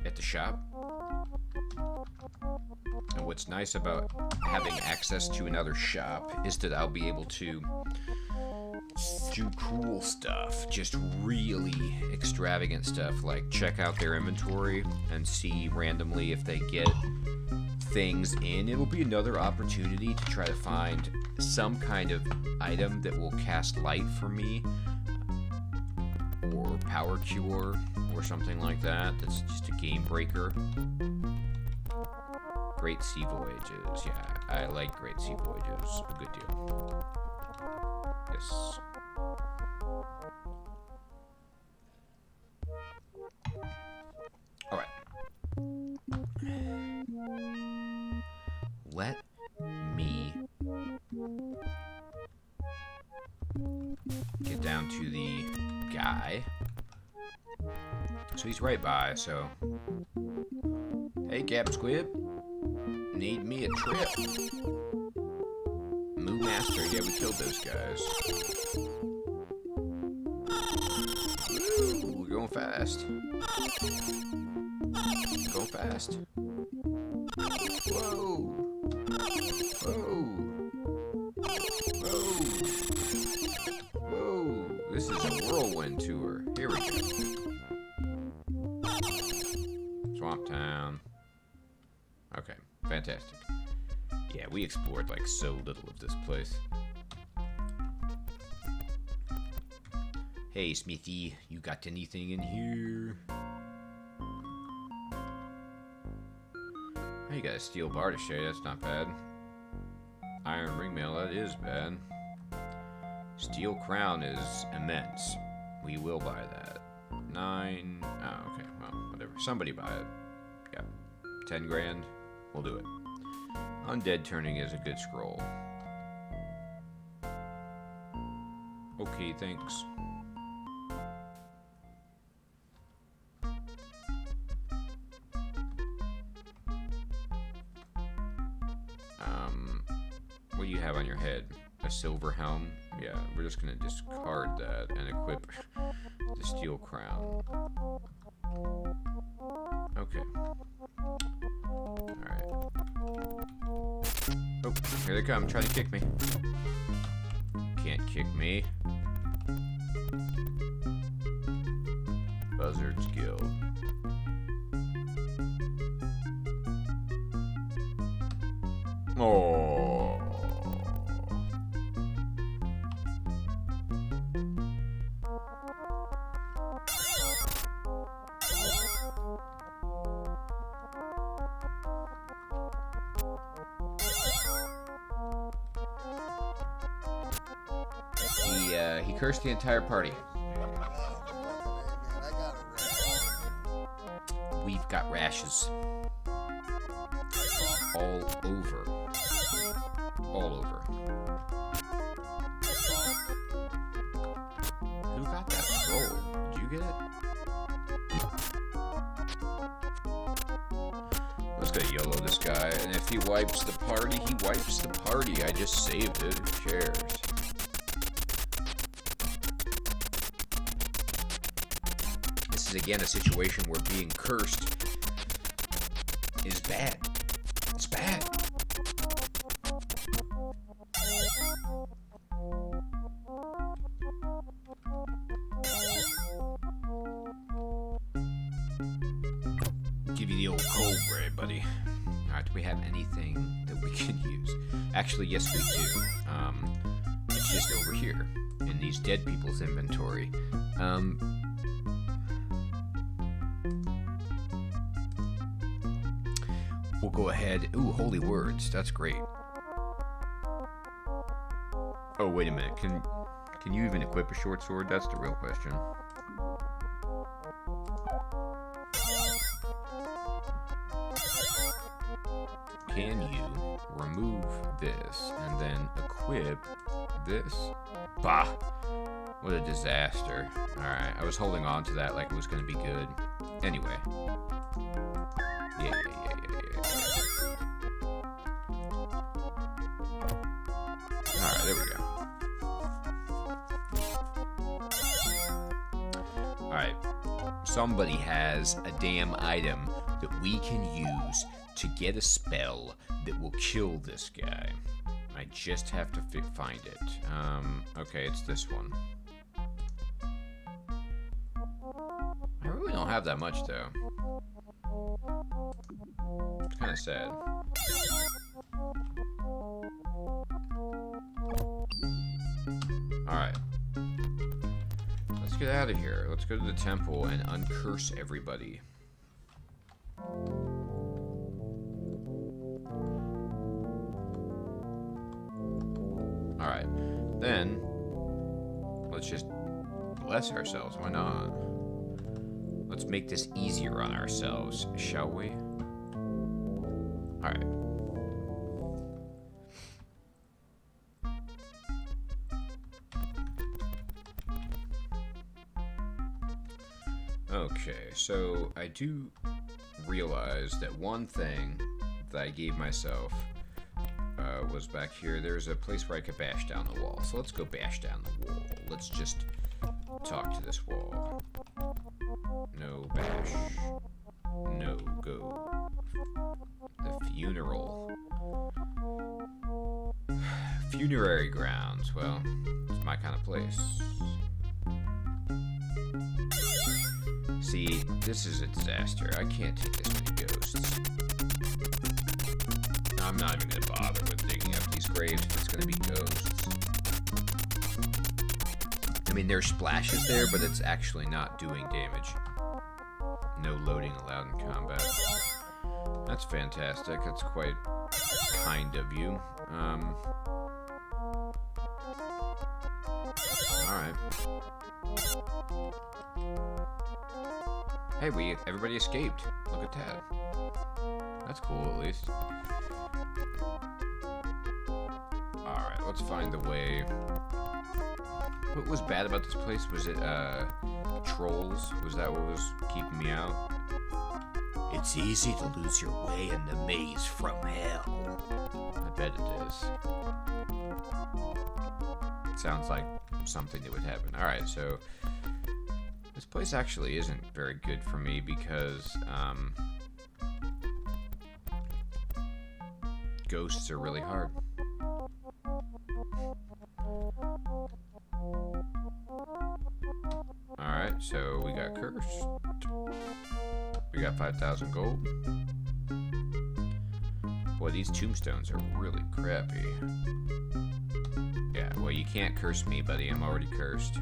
at the shop. And what's nice about having access to another shop is that I'll be able to do cool stuff, just really extravagant stuff, like check out their inventory and see randomly if they get things in. It'll be another opportunity to try to find some kind of item that will cast light for me, or power cure, or something like that. That's just a game breaker. Great Sea Voyages, yeah, I like Great Sea Voyages, a good deal. Yes. Alright. Let me get down to the guy. So he's right by, so... Hey, Cap Squid. Need me a trip. Moo Master, yeah, we killed those guys. Ooh, we're going fast. Going fast. Whoa. Whoa. Whoa. Whoa. This is a whirlwind tour. Here we go. Swamp Town. Okay, fantastic. Yeah, we explored like so little of this place. Hey, Smithy, you got anything in here? Oh, you got a steel bar to shade, that's not bad. Iron ringmail, that is bad. Steel crown is immense. We will buy that. 9, oh, okay, well, whatever. Somebody buy it. Yeah, 10 grand, we'll do it. Undead turning is a good scroll. Okay, thanks. What do you have on your head? A silver helm? Yeah, we're just gonna discard that and equip the steel crown. Okay. Alright. Oh, here they come, trying to kick me. Can't kick me. Buzzards Guild. Oh. He cursed the entire party. We've got rashes. All over. All over. Who got that scroll? Did you get it? I'm just gonna YOLO this guy, and if he wipes the party, he wipes the party. I just saved it. Who cares? is again a situation where being cursed is bad. It's bad. Give you the old cold ray, buddy. Alright, do we have anything that we can use? Actually, yes we do. It's just over here in these dead people's inventory. We'll go ahead. Ooh, holy words. That's great. Oh, wait a minute. Can you even equip a short sword? That's the real question. Can you remove this and then equip this? Bah! What a disaster. Alright, I was holding on to that like it was going to be good. Anyway. Yeah. Alright, there we go. Alright. Somebody has a damn item that we can use to get a spell that will kill this guy. I just have to find it. Okay, it's this one. I really don't have that much, though. It's kind of sad. Alright. Let's get out of here. Let's go to the temple and uncurse everybody. Alright, then let's just bless ourselves. Why not? Let's make this easier on ourselves, shall we? Alright. Okay, so I do realize that one thing that I gave myself was back here. There's a place where I could bash down the wall. So let's go bash down the wall. Let's just talk to this wall. No bash. No go. The funeral. Funerary grounds. Well, it's my kind of place. See, this is a disaster. I can't take this many ghosts. I'm not even gonna bother with digging up these graves if it's gonna be ghosts. I mean, there's splashes there, but it's actually not doing damage. No loading allowed in combat. That's fantastic. That's quite kind of you. Alright. Hey, everybody escaped. Look at that. That's cool, at least. Alright, let's find the way. What was bad about this place? Was it, trolls? Was that what was keeping me out? It's easy to lose your way in the maze from hell. I bet it is. Sounds like something that would happen. Alright, so this place actually isn't very good for me because, ghosts are really hard. Alright, so we got cursed. We got 5,000 gold. Boy, these tombstones are really crappy. Yeah, well, you can't curse me, buddy. I'm already cursed.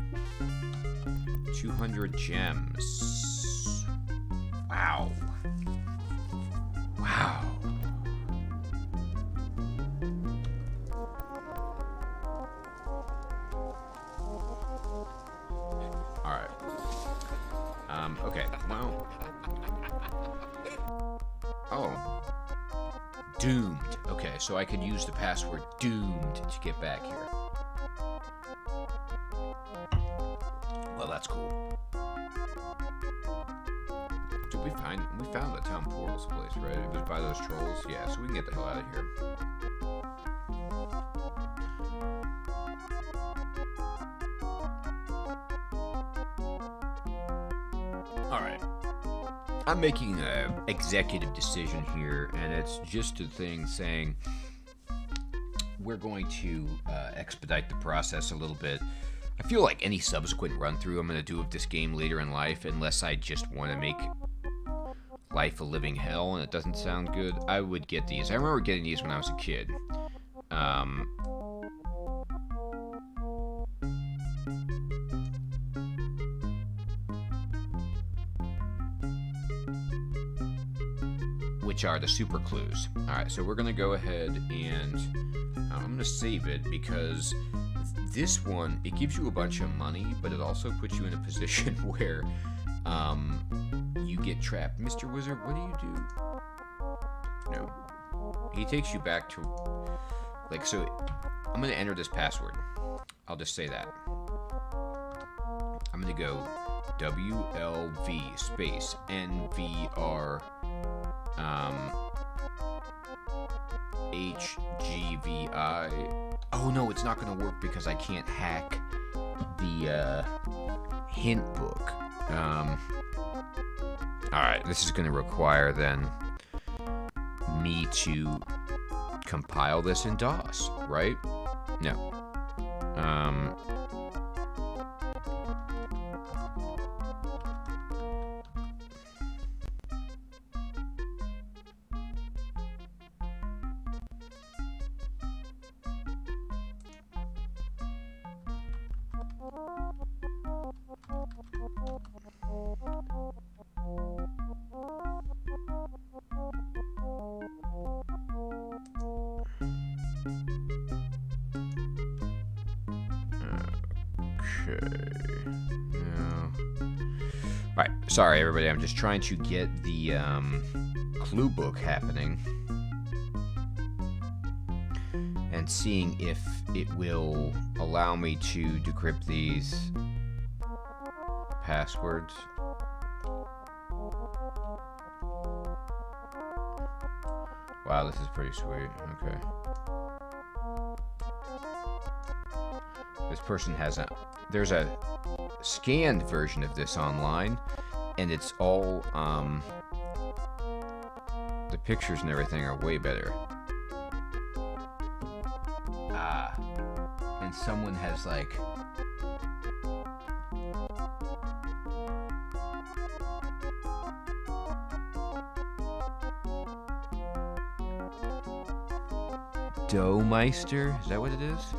200 gems. Wow. Wow. Alright. Okay, well. Oh. Doomed. Okay, so I can use the password doomed to get back here. Well, that's cool. Did we found the town portals place, right? It was by those trolls. Yeah, so we can get the hell out of here. Alright. I'm making an executive decision here, and it's just a thing saying we're going to expedite the process a little bit. I feel like any subsequent run-through I'm going to do of this game later in life, unless I just want to make life a living hell and it doesn't sound good, I would get these. I remember getting these when I was a kid. Which are the super clues. Alright, so we're going to go ahead and I'm going to save it because this one, it gives you a bunch of money, but it also puts you in a position where you get trapped. Mr. Wizard, what do you do? No. He takes you back to, like, so I'm going to enter this password. I'll just say that. I'm going to go WLV space NVR HGVI. Oh no, it's not going to work because I can't hack the hint book. Alright, this is going to require then me to compile this in DOS, right? No. Alright, sorry everybody, I'm just trying to get the clue book happening and seeing if it will allow me to decrypt these passwords. Wow, this is pretty sweet. Okay. This person has there's a scanned version of this online, and it's all, the pictures and everything are way better. And someone has, like, Doughmeister? Is that what it is?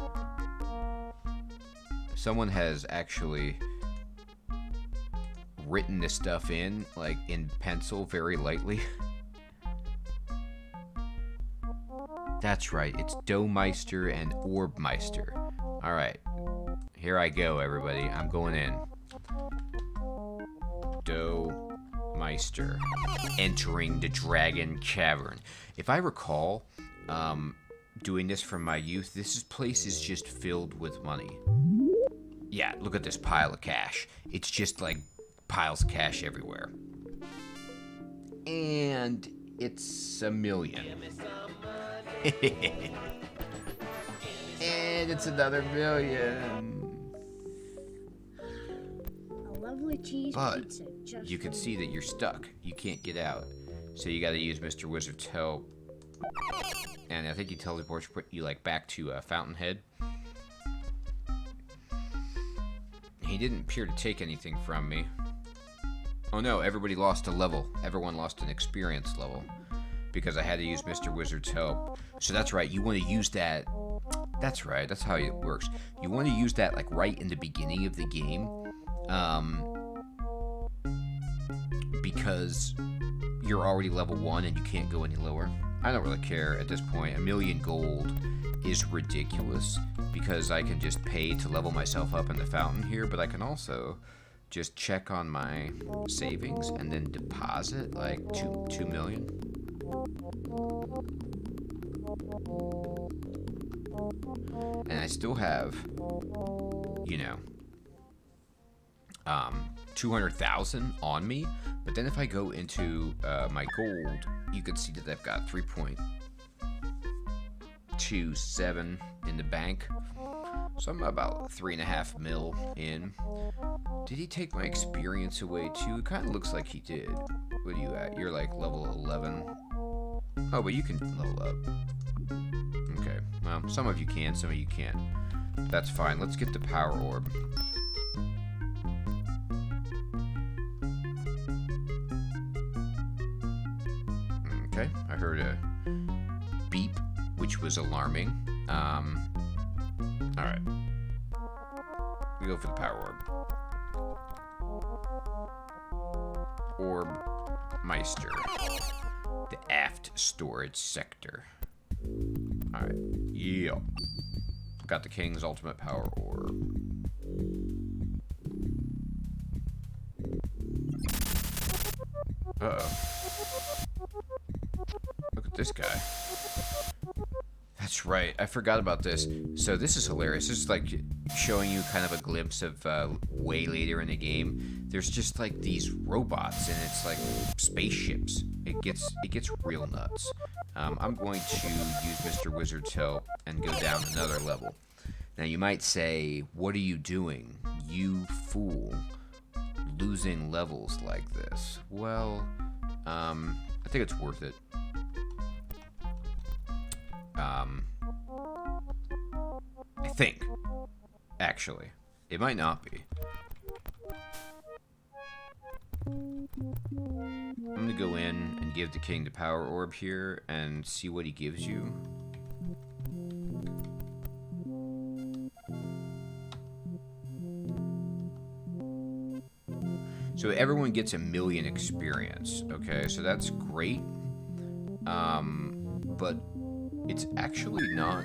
Someone has actually written this stuff in, like, in pencil very lightly. That's right, it's Doughmeister and Orbmeister. Alright, here I go, everybody. I'm going in. Doughmeister. Entering the Dragon Cavern. If I recall, doing this from my youth, this place is just filled with money. Yeah, look at this pile of cash. It's just like piles of cash everywhere. And it's $1 million. And it's another $1 million. A lovely cheese pizza. Just you can see that you're stuck. You can't get out. So you gotta use Mr. Wizard's help. And I think he teleports you, like, back to Fountainhead. He didn't appear to take anything from me. Oh no, everybody lost a level. Everyone lost an experience level. Because I had to use Mr. Wizard's help. So that's right, you want to use that. That's right, that's how it works. You want to use that, like, right in the beginning of the game. Because you're already level 1 and you can't go any lower. I don't really care at this point. 1 million gold is ridiculous because I can just pay to level myself up in the fountain here, but I can also just check on my savings and then deposit like 2 million. And I still have, you know, 200,000 on me, but then if I go into my gold, you can see that I've got 3.27 in the bank. So I'm about 3.5 mil in. Did he take my experience away too? It kind of looks like he did. What are you at? You're like level 11. Oh, but you can level up. Okay, well, some of you can, some of you can't. That's fine. Let's get the power orb. Okay, I heard a beep, which was alarming. Alright. We go for the power orb. Orb Meister. The aft storage sector. Alright. Yeah. Got the King's ultimate power orb. Uh-oh. Look at this guy. That's right. I forgot about this. So this is hilarious. This is like showing you kind of a glimpse of way later in the game. There's just like these robots, and it's like spaceships. It gets real nuts. I'm going to use Mr. Wizard's help and go down another level. Now you might say, "What are you doing, you fool? Losing levels like this?" Well, I think it's worth it. I think, actually, it might not be. I'm gonna go in and give the king the power orb here and see what he gives you. So everyone gets 1,000,000 experience, okay? So that's great. But it's actually not,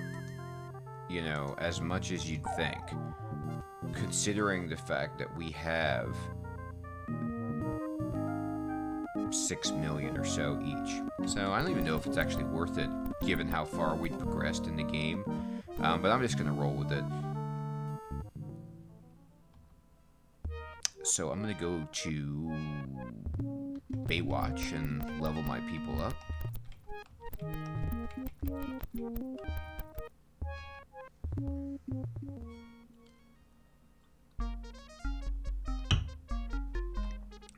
you know, as much as you'd think, considering the fact that we have 6 million or so each. So I don't even know if it's actually worth it, given how far we progressed in the game. But I'm just gonna roll with it. So I'm gonna go to Baywatch and level my people up.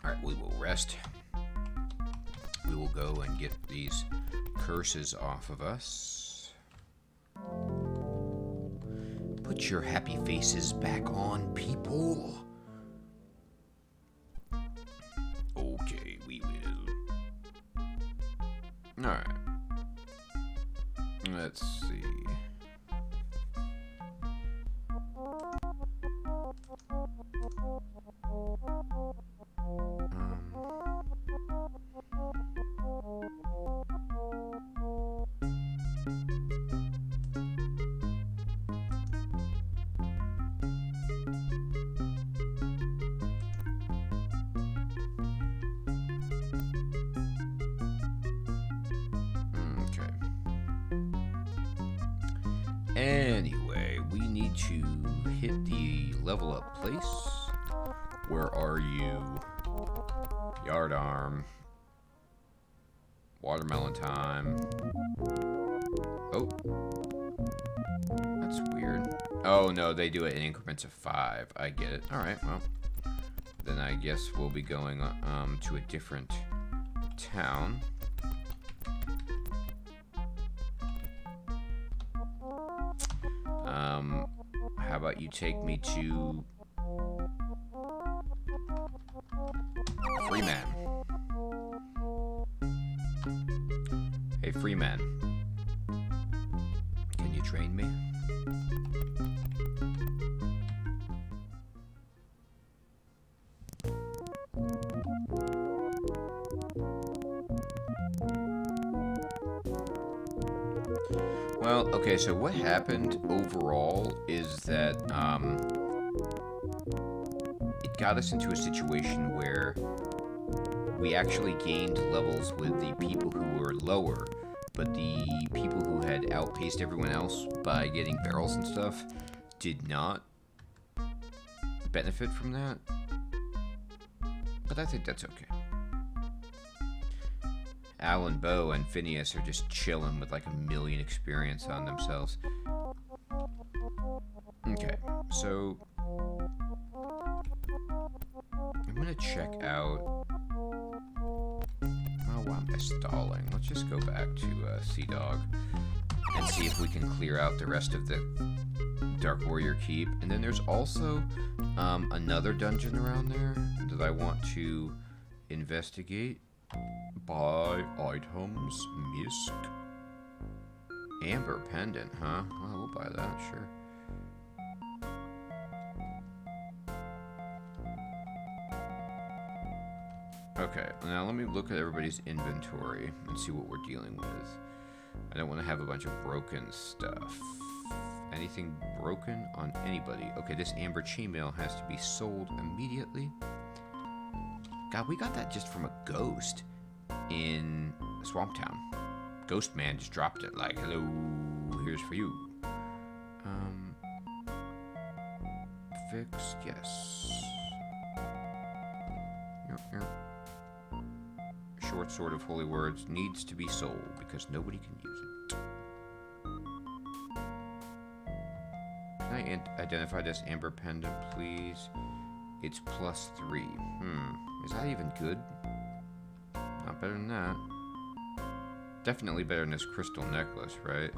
Alright, we will rest. We will go and get these curses off of us. Put your happy faces back on, people. Okay, we will. Alright. Let's see. Anyway, we need to hit the level up place. Where are you? Yardarm. Watermelon time. Oh. That's weird. Oh no, they do it in increments of 5. I get it. Alright, well. Then I guess we'll be going to a different town. How about you take me to Freeman? Hey, Freeman. Can you train me? Well, okay, so what happened overall is that it got us into a situation where we actually gained levels with the people who were lower, but the people who had outpaced everyone else by getting barrels and stuff did not benefit from that. But I think that's okay. Alan, Bo, and Phineas are just chilling with like 1,000,000 experience on themselves. Okay. So I'm gonna check out. Oh, why am I stalling? Let's just go back to Sea Dog and see if we can clear out the rest of the Dark Warrior Keep. And then there's also another dungeon around there that I want to investigate. Buy items, misc. Amber pendant, huh? Well, we'll buy that, sure. Okay, now let me look at everybody's inventory and see what we're dealing with. I don't want to have a bunch of broken stuff. Anything broken on anybody? Okay, this amber chainmail has to be sold immediately. God, we got that just from a ghost in Swamp Town. Ghost Man just dropped it like, hello, here's for you. Fixed, yes. Yep. Short Sword of Holy Words needs to be sold because nobody can use it. Can I identify this amber pendant, please? It's +3. Is that even good? Not better than that. Definitely better than this crystal necklace, right?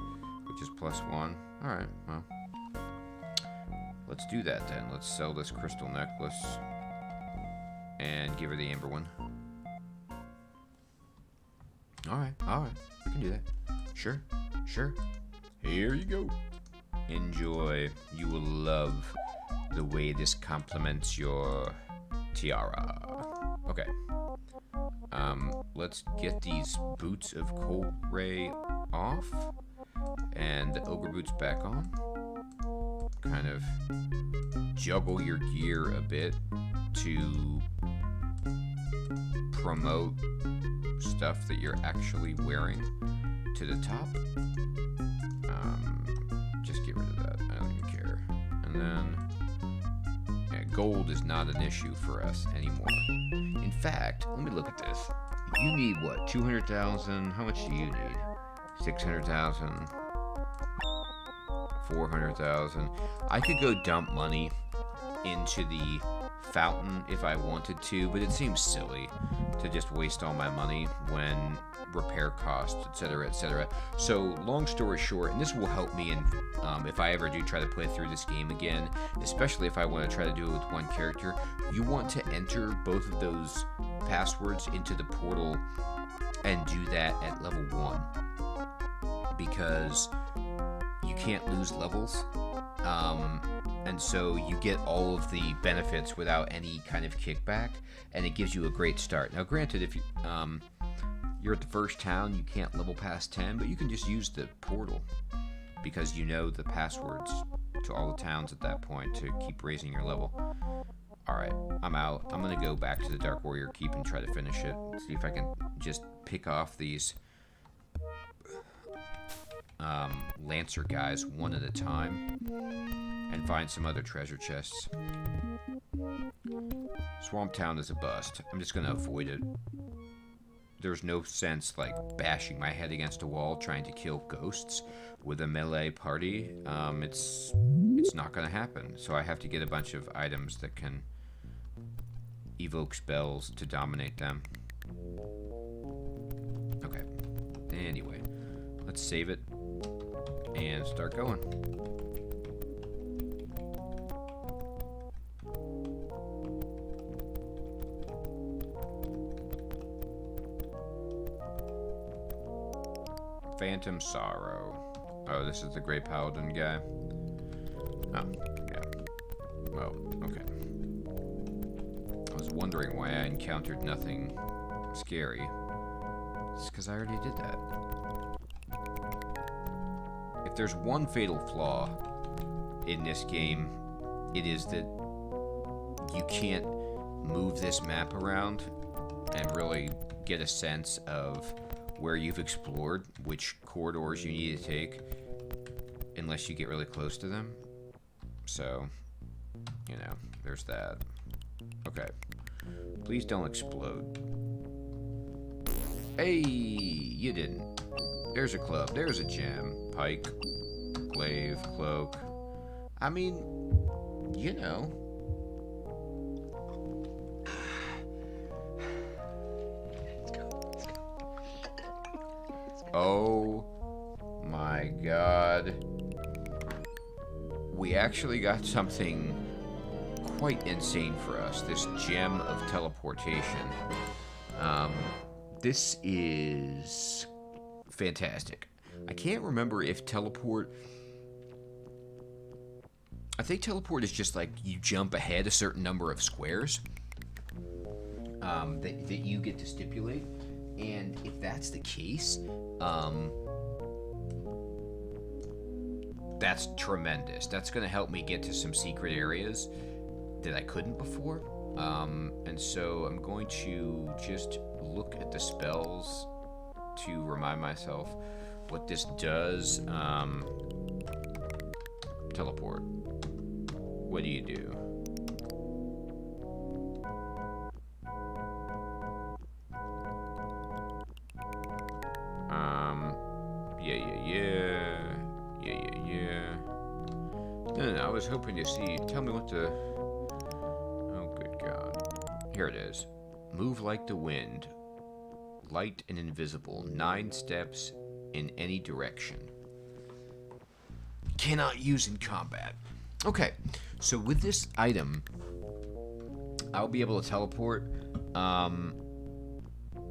Which is +1. Alright, well. Let's do that then. Let's sell this crystal necklace and give her the amber one. Alright. We can do that. Sure. Here you go. Enjoy. You will love the way this complements your tiara. Okay. Let's get these boots of Cold Ray off and the ogre boots back on. Kind of juggle your gear a bit to promote stuff that you're actually wearing to the top. Just get rid of that. I don't even care. And then gold is not an issue for us anymore. In fact, let me look at this. You need what? 200,000? How much do you need? 600,000. 400,000. I could go dump money into the fountain if I wanted to, but it seems silly to just waste all my money when repair costs, etc., etc. So, long story short, and this will help me in if I ever do try to play through this game again, especially if I want to try to do it with one character, you want to enter both of those passwords into the portal and do that at level 1 because you can't lose levels. And so you get all of the benefits without any kind of kickback, and it gives you a great start. Now, granted, if you're at the first town, you can't level past 10, but you can just use the portal because you know the passwords to all the towns at that point to keep raising your level. Alright, I'm out. I'm going to go back to the Dark Warrior Keep and try to finish it. See if I can just pick off these Lancer guys one at a time and find some other treasure chests. Swamp Town is a bust. I'm just going to avoid it. There's no sense like bashing my head against a wall trying to kill ghosts with a melee party. It's not going to happen. So I have to get a bunch of items that can evoke spells to dominate them. Okay. Anyway, let's save it and start going. Phantom Sorrow. Oh, this is the Great Paladin guy. Oh, yeah. Oh, okay. I was wondering why I encountered nothing scary. It's because I already did that. If there's one fatal flaw in this game, it is that you can't move this map around and really get a sense of where you've explored, which corridors you need to take, unless you get really close to them. So, you know, there's that. Okay. Please don't explode. Hey, you didn't. There's a club. There's a gem. Pike. Glaive. Cloak. I mean, you know. Oh my god. We actually got something quite insane for us. This gem of teleportation. This is fantastic. I can't remember if teleport... I think teleport is just like you jump ahead a certain number of squares that you get to stipulate. And if that's the case, that's tremendous. That's going to help me get to some secret areas that I couldn't before. And so I'm going to just look at the spells to remind myself what this does. Teleport. What do you do? Yeah. No, I was hoping to see. Tell me what the... Oh, good God. Here it is. Move like the wind. Light and invisible. 9 steps in any direction. Cannot use in combat. Okay, so with this item, I'll be able to teleport. And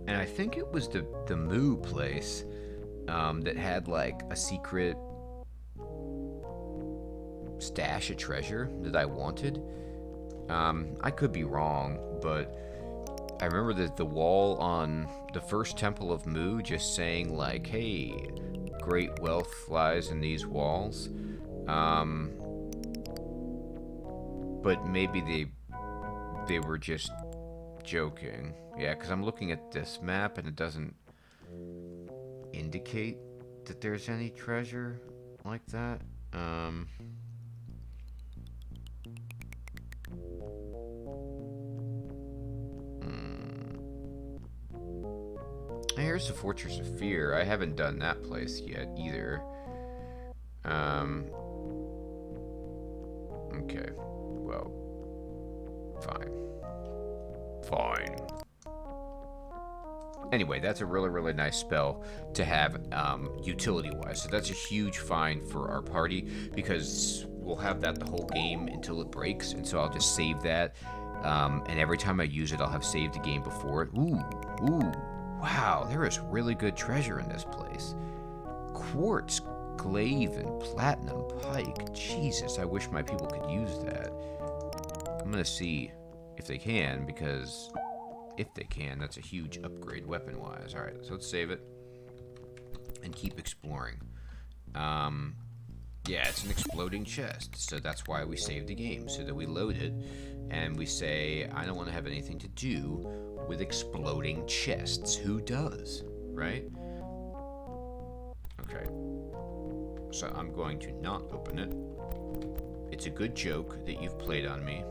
I think it was the Moo place that had like a secret stash of treasure that I wanted. I could be wrong, but I remember that the wall on the first temple of Moo just saying like, hey, great wealth lies in these walls. But maybe they were just joking. Yeah, because I'm looking at this map and it doesn't indicate that there's any treasure like that. Here's the Fortress of Fear. I haven't done that place yet either. Okay. Well, fine. Anyway, that's a really, really nice spell to have utility-wise. So that's a huge find for our party because we'll have that the whole game until it breaks. And so I'll just save that. And every time I use it, I'll have saved the game before it. Ooh. Wow, there is really good treasure in this place. Quartz, glaive, and platinum pike. Jesus, I wish my people could use that. I'm going to see if they can, because if they can, that's a huge upgrade weapon-wise. Alright, so let's save it and keep exploring. Yeah, it's an exploding chest, so that's why we save the game, so that we load it, and we say, I don't want to have anything to do with exploding chests. Who does, right? Okay. So I'm going to not open it. It's a good joke that you've played on me.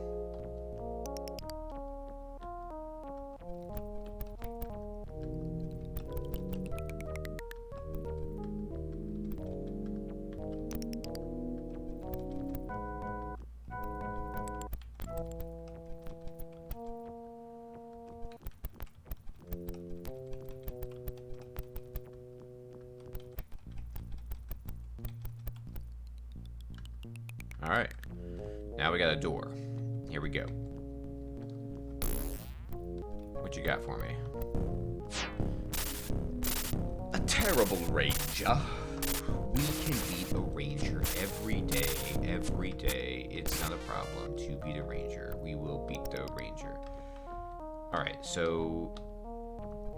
Alright, now we got a door. Here we go. What you got for me? A terrible ranger. We can beat a ranger every day. Every day. It's not a problem to beat a ranger. We will beat the ranger. Alright, so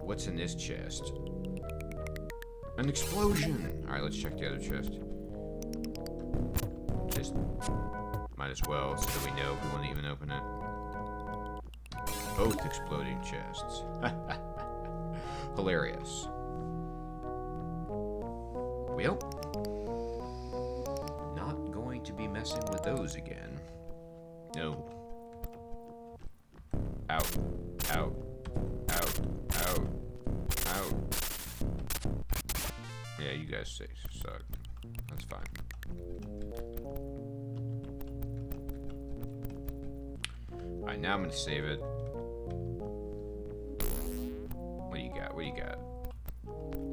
what's in this chest? An explosion! Alright, let's check the other chest. Just might as well, so that we know if we want to even open it. Both exploding chests. Hilarious. Well, not going to be messing with those again. No. Out. Out. Out. Out. Out. Yeah, you guys suck. That's fine. Alright, now I'm gonna save it. What do you got? What do you got?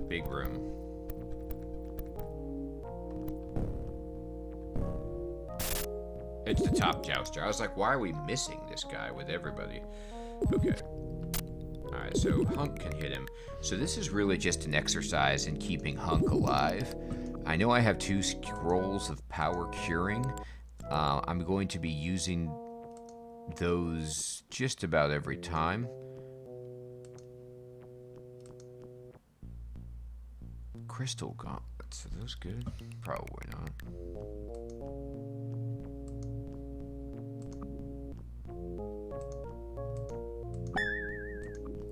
Big room. It's the top jouster. I was like, why are we missing this guy with everybody? Okay. Alright, so Hunk can hit him. So this is really just an exercise in keeping Hunk alive. I know I have 2 scrolls of power curing. I'm going to be using those just about every time. Crystal gauntlets, are those good? Probably not.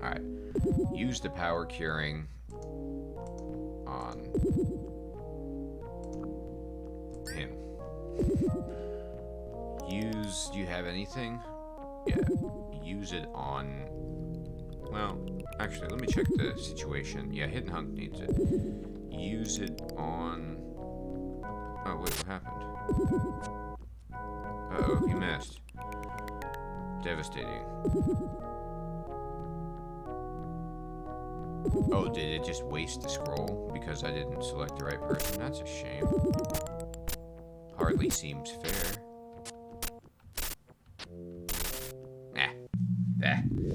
Alright. Use the power curing on him. Use... Do you have anything? Yeah. Use it on... Well, actually, let me check the situation. Yeah, Hidden Hunk needs it. Use it on... Oh, wait, what happened? Uh-oh, he missed. Devastating. Oh, did it just waste the scroll because I didn't select the right person? That's a shame. Hardly seems fair.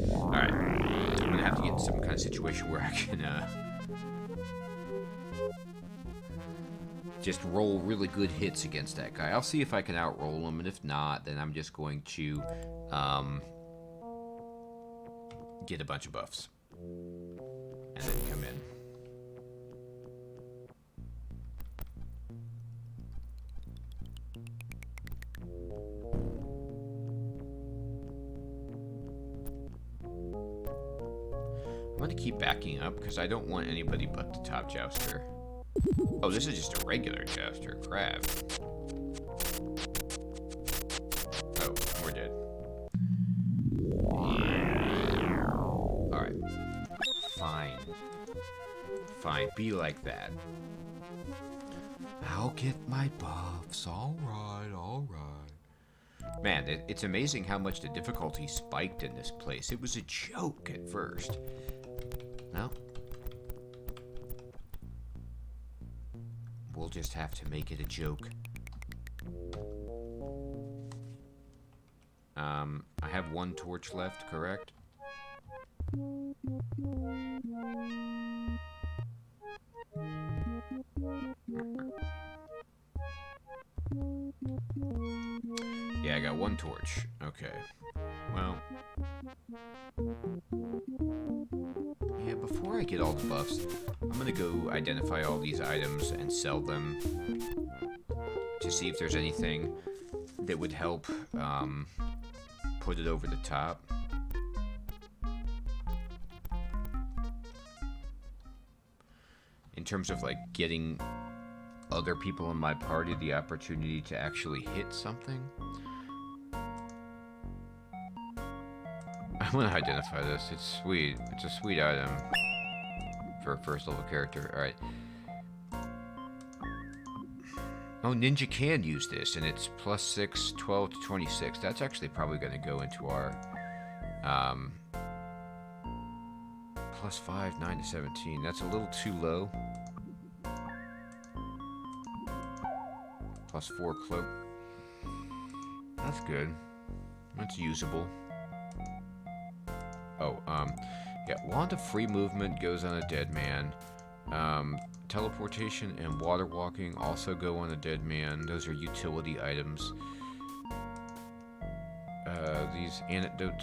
Alright. I'm gonna have to get in some kind of situation where I can, just roll really good hits against that guy. I'll see if I can outroll him, and if not, then I'm just going to, get a bunch of buffs. And then come in. I'm going to keep backing up because I don't want anybody but the top jouster. Oh, this is just a regular jouster. Crap. Oh, we're dead. Alright. Fine. Fine, be like that. I'll get my buffs. Alright, alright. Man, it's amazing how much the difficulty spiked in this place. It was a joke at first. No? We'll just have to make it a joke. I have 1 torch left, correct? Yeah, I got 1 torch. Okay. Well. Yeah, before I get all the buffs, I'm gonna go identify all these items and sell them to see if there's anything that would help put it over the top. In terms of like getting other people in my party the opportunity to actually hit something. I'm gonna identify this. It's sweet. It's a sweet item for a first level character. Alright. Oh, Ninja can use this, and it's +6, 12 to 26. That's actually probably gonna go into our +5, 9 to 17. That's a little too low. +4 cloak. That's good. That's usable. Oh, yeah, wand of free movement goes on a dead man. Teleportation and water walking also go on a dead man. Those are utility items. These antidote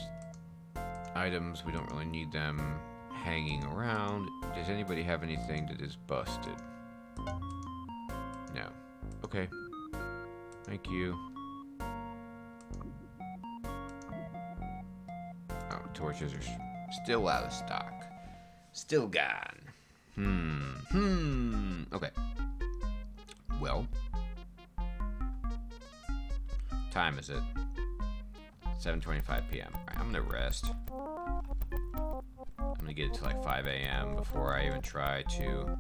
items, we don't really need them hanging around. Does anybody have anything that is busted? No. Okay. Thank you. Oh, torches are still out of stock. Still gone. Okay. Well. Time is it? 7:25 p.m. Alright, I'm gonna rest. I'm gonna get it to like 5 a.m. before I even try to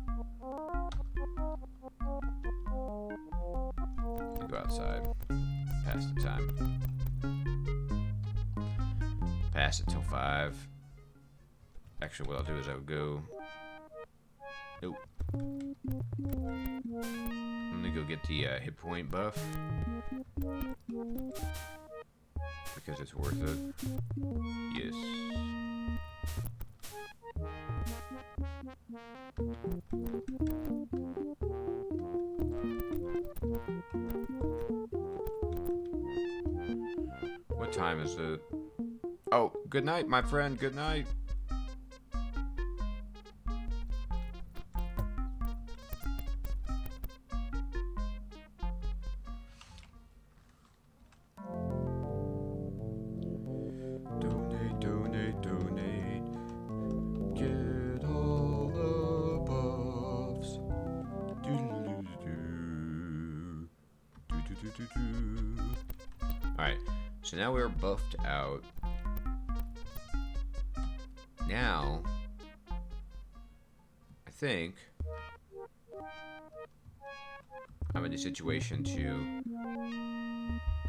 go outside past the time. last until 5. Actually, what I'll do is I'll go... Oh. I'm gonna go get the hit point buff. Because it's worth it. Yes. What time is it? Oh, good night, my friend. Good night. Donate, donate, donate. Get all the buffs. Do-do-do-do-do. Do-do-do-do-do. Alright, so now we're buffed out. Now, I think I'm in a situation to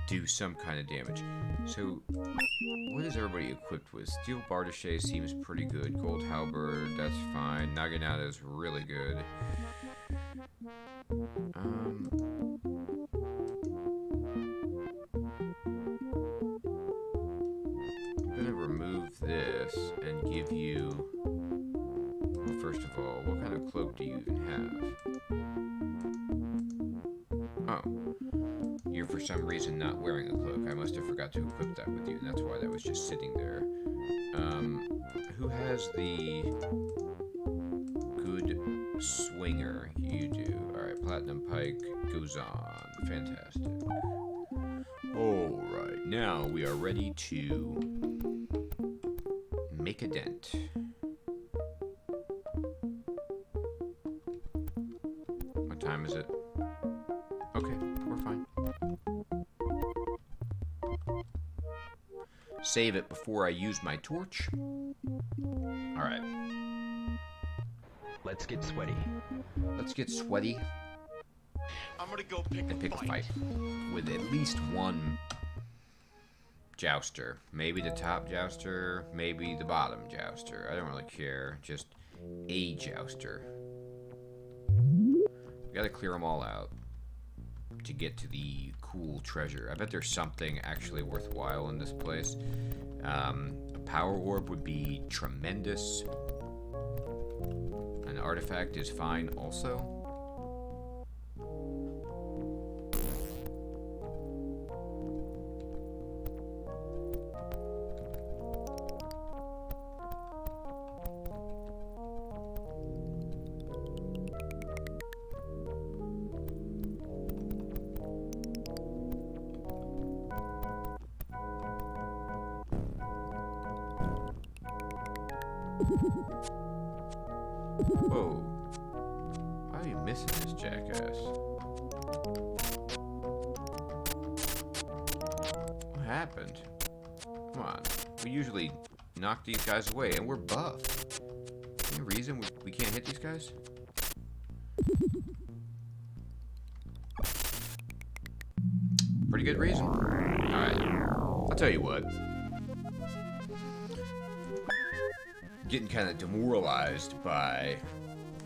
do some kind of damage. So, what is everybody equipped with? Steel Bardache seems pretty good. Gold Halberd, that's fine. Naginata is really good. I'm gonna remove this and give you... Well, first of all, what kind of cloak do you even have? Oh. You're for some reason not wearing a cloak. I must have forgot to equip that with you, and that's why that was just sitting there. Who has the good swinger? You do. Alright, Platinum Pike goes on. Fantastic. Alright, now we are ready to make a dent. What time is it? Okay, we're fine. Save it before I use my torch. Alright. Let's get sweaty. Let's get sweaty I'm gonna go pick and pick a fight. With at least one jouster. Maybe the top jouster, maybe the bottom jouster. I don't really care. Just a jouster. We gotta clear them all out to get to the cool treasure. I bet there's something actually worthwhile in this place. A power orb would be tremendous. An artifact is fine also. Whoa. Why are you missing this jackass? What happened? Come on. We usually knock these guys away, and we're buff. Any reason we can't hit these guys? Pretty good reason. Alright. I'll tell you what. Getting kind of demoralized by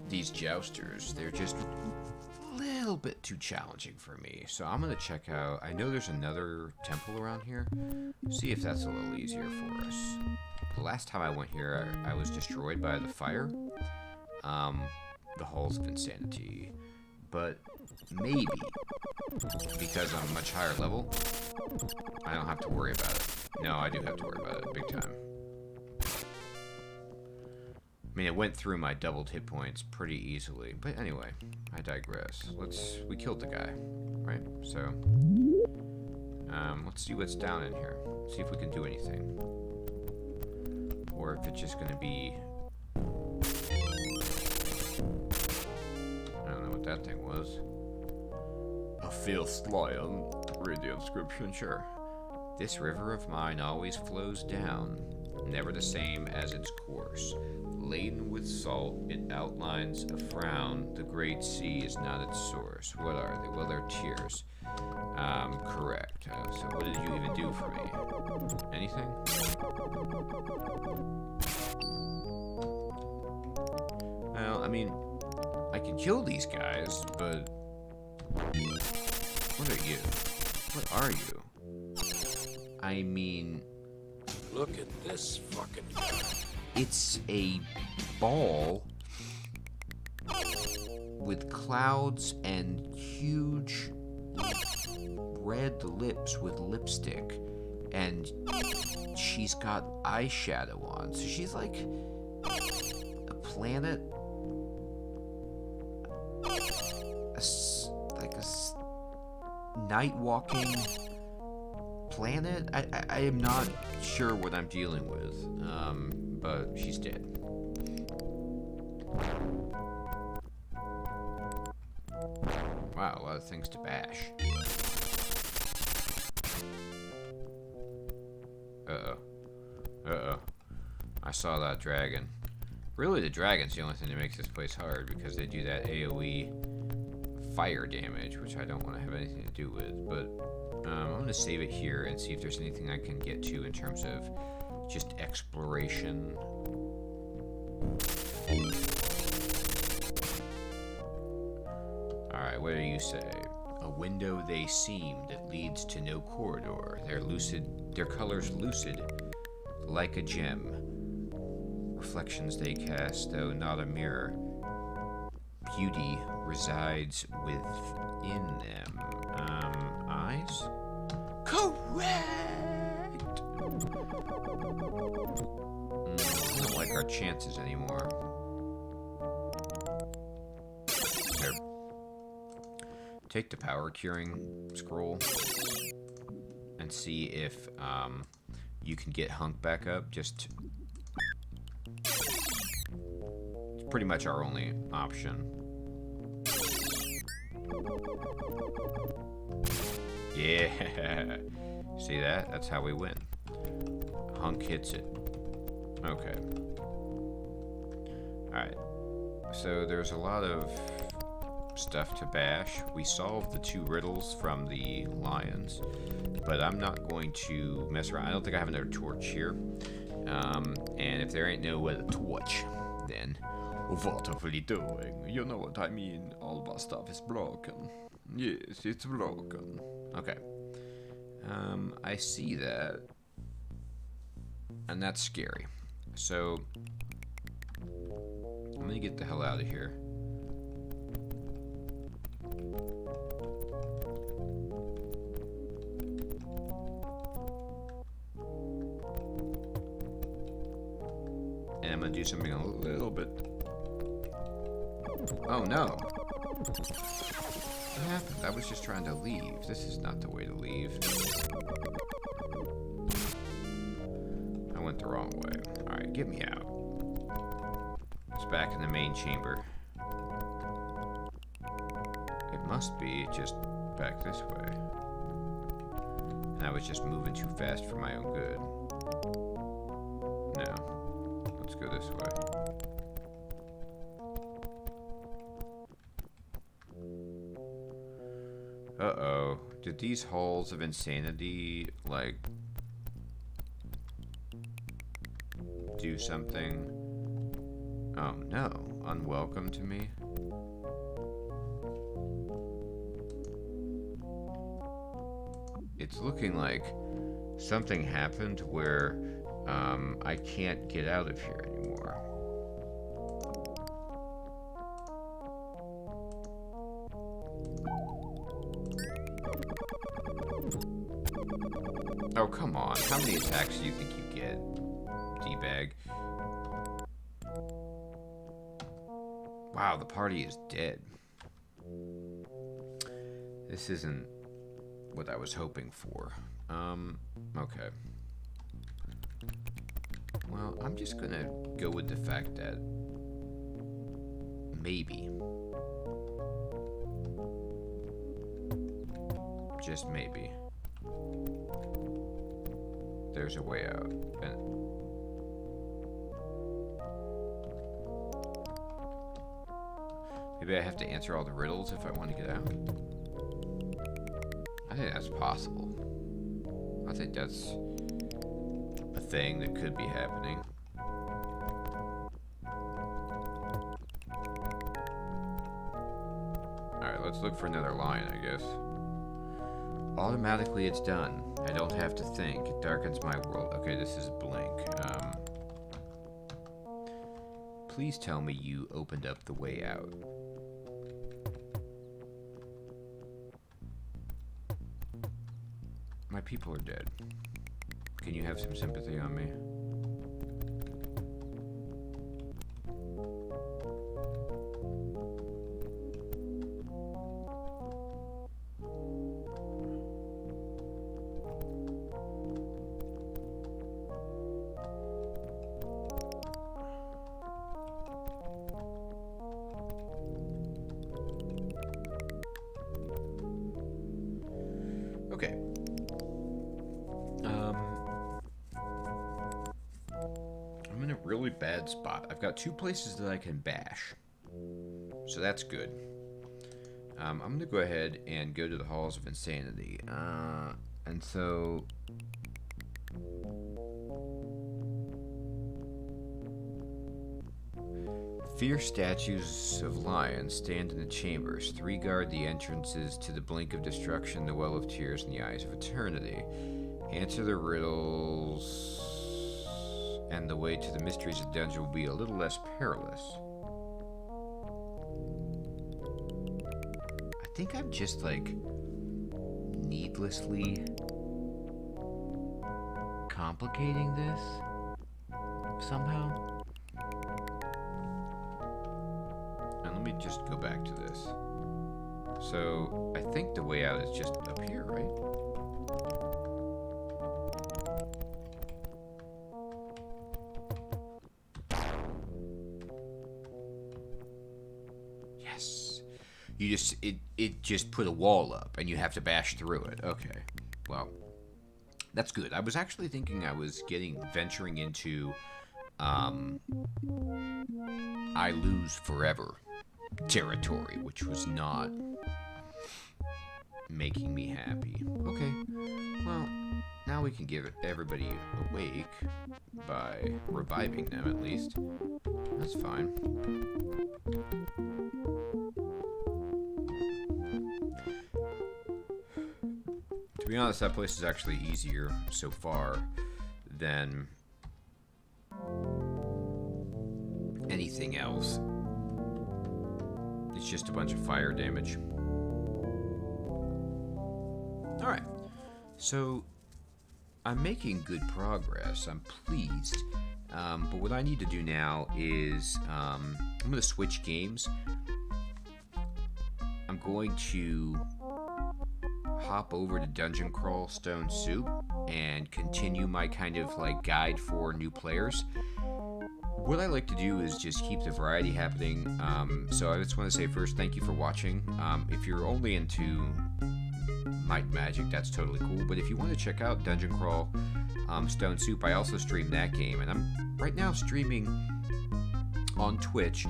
these jousters. They're just a little bit too challenging for me. So I'm going to check out... I know there's another temple around here. See if that's a little easier for us. The last time I went here, I was destroyed by the fire. The Halls of Insanity. But maybe, because I'm a much higher level, I don't have to worry about it. No, I do have to worry about it, big time. I mean, it went through my doubled hit points pretty easily. But anyway, I digress. We killed the guy, right? So, let's see what's down in here. See if we can do anything. Or if it's just gonna be... I don't know what that thing was. A fierce lion. Read the inscription, sure. This river of mine always flows down, never the same as its course. Laden with salt, it outlines a frown. The great sea is not its source. What are they? Well, they're tears. Correct. So what did you even do for me? Anything? Well, I mean, I can kill these guys, but... What are you? What are you? I mean... Look at this fucking guy. It's a ball with clouds and huge red lips with lipstick, and she's got eyeshadow on, so she's like a planet, night walking planet. I am not sure what I'm dealing with, but she's dead. Wow, a lot of things to bash. Uh-oh. I saw that dragon. Really, the dragon's the only thing that makes this place hard, because they do that AoE fire damage, which I don't want to have anything to do with, but I'm going to save it here and see if there's anything I can get to in terms of just exploration. Alright, what do you say? A window they seem that leads to no corridor. Their colors lucid, like a gem. Reflections they cast, though not a mirror. Beauty resides within them. Eyes? Correct! I don't like our chances anymore. Here. Take the power curing scroll and see if you can get Hunk back up. Just it's pretty much our only option. Yeah. See that? That's how we win. Hunk hits it. Okay. Alright. So there's a lot of stuff to bash. We solved the 2 riddles from the lions, but I'm not going to mess around. I don't think I have another torch here. And if there ain't no other torch, then what are we doing? You know what I mean. All of our stuff is broken. Yes, it's broken. Okay. I see that. And that's scary. So I'm gonna get the hell out of here. And I'm gonna do something a little bit. Oh no. What happened? I was just trying to leave. This is not the way to leave. I went the wrong way. Alright, get me out. It's back in the main chamber. It must be just back this way. And I was just moving too fast for my own good. No. Let's go this way. Uh-oh. Did these halls of insanity, like, do something? Oh, no. Unwelcome to me? It's looking like something happened where, I can't get out of here anymore. Oh, come on. How many attacks do you think you get, D-bag? Wow, the party is dead. This isn't what I was hoping for. Okay. Well, I'm just gonna go with the fact that maybe, just maybe, there's a way out. And maybe I have to answer all the riddles if I want to get out. I I think that's possible. I think that's a thing that could be happening. Alright, let's look for another line, I guess. Automatically it's done. I don't have to think. It darkens my world. Okay, this is blank. Please tell me you opened up the way out. My people are dead. Can you have some sympathy on me? Okay. I'm in a really bad spot. I've got 2 places that I can bash. So that's good. I'm going to go ahead and go to the Halls of Insanity. And so... Fierce statues of lions stand in the chambers. 3 guard the entrances to the blink of destruction, the well of tears, and the eyes of eternity. Answer the riddles, and the way to the mysteries of the dungeon will be a little less perilous. I think I'm just, like, needlessly complicating this somehow. Let me just go back to this. So, I think the way out is just up here, right? Yes. You just, it just put a wall up, and you have to bash through it. Okay. Well, that's good. I was actually thinking I was venturing into, I lose forever territory, which was not making me happy. Okay, well, now we can give everybody awake by reviving them at least. That's fine. To be honest, that place is actually easier so far than anything else. It's just a bunch of fire damage. Alright, so I'm making good progress. I'm pleased. But what I need to do now is I'm going to switch games. I'm going to hop over to Dungeon Crawl Stone Soup and continue my kind of like guide for new players. What I like to do is just keep the variety happening. So I just want to say first, thank you for watching. If you're only into Might Magic, that's totally cool. But if you want to check out Dungeon Crawl Stone Soup, I also stream that game. And I'm right now streaming on Twitch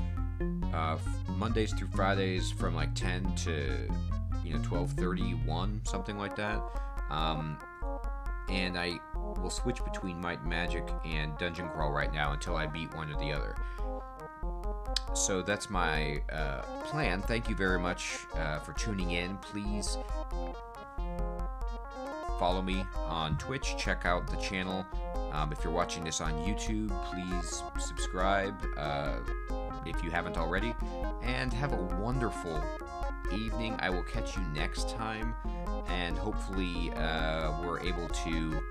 Mondays through Fridays from like 10 to 12:31, something like that. And I will switch between Might Magic and Dungeon Crawl right now until I beat one or the other. So that's my plan. Thank you very much for tuning in. Please follow me on Twitch. Check out the channel. If you're watching this on YouTube, please subscribe if you haven't already. And have a wonderful evening. I will catch you next time. And hopefully we're able to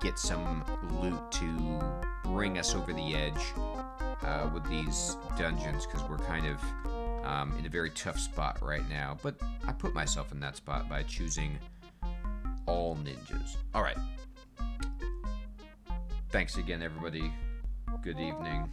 get some loot to bring us over the edge with these dungeons, because we're kind of in a very tough spot right now. But I put myself in that spot by choosing all ninjas. Alright. Thanks again, everybody. Good evening.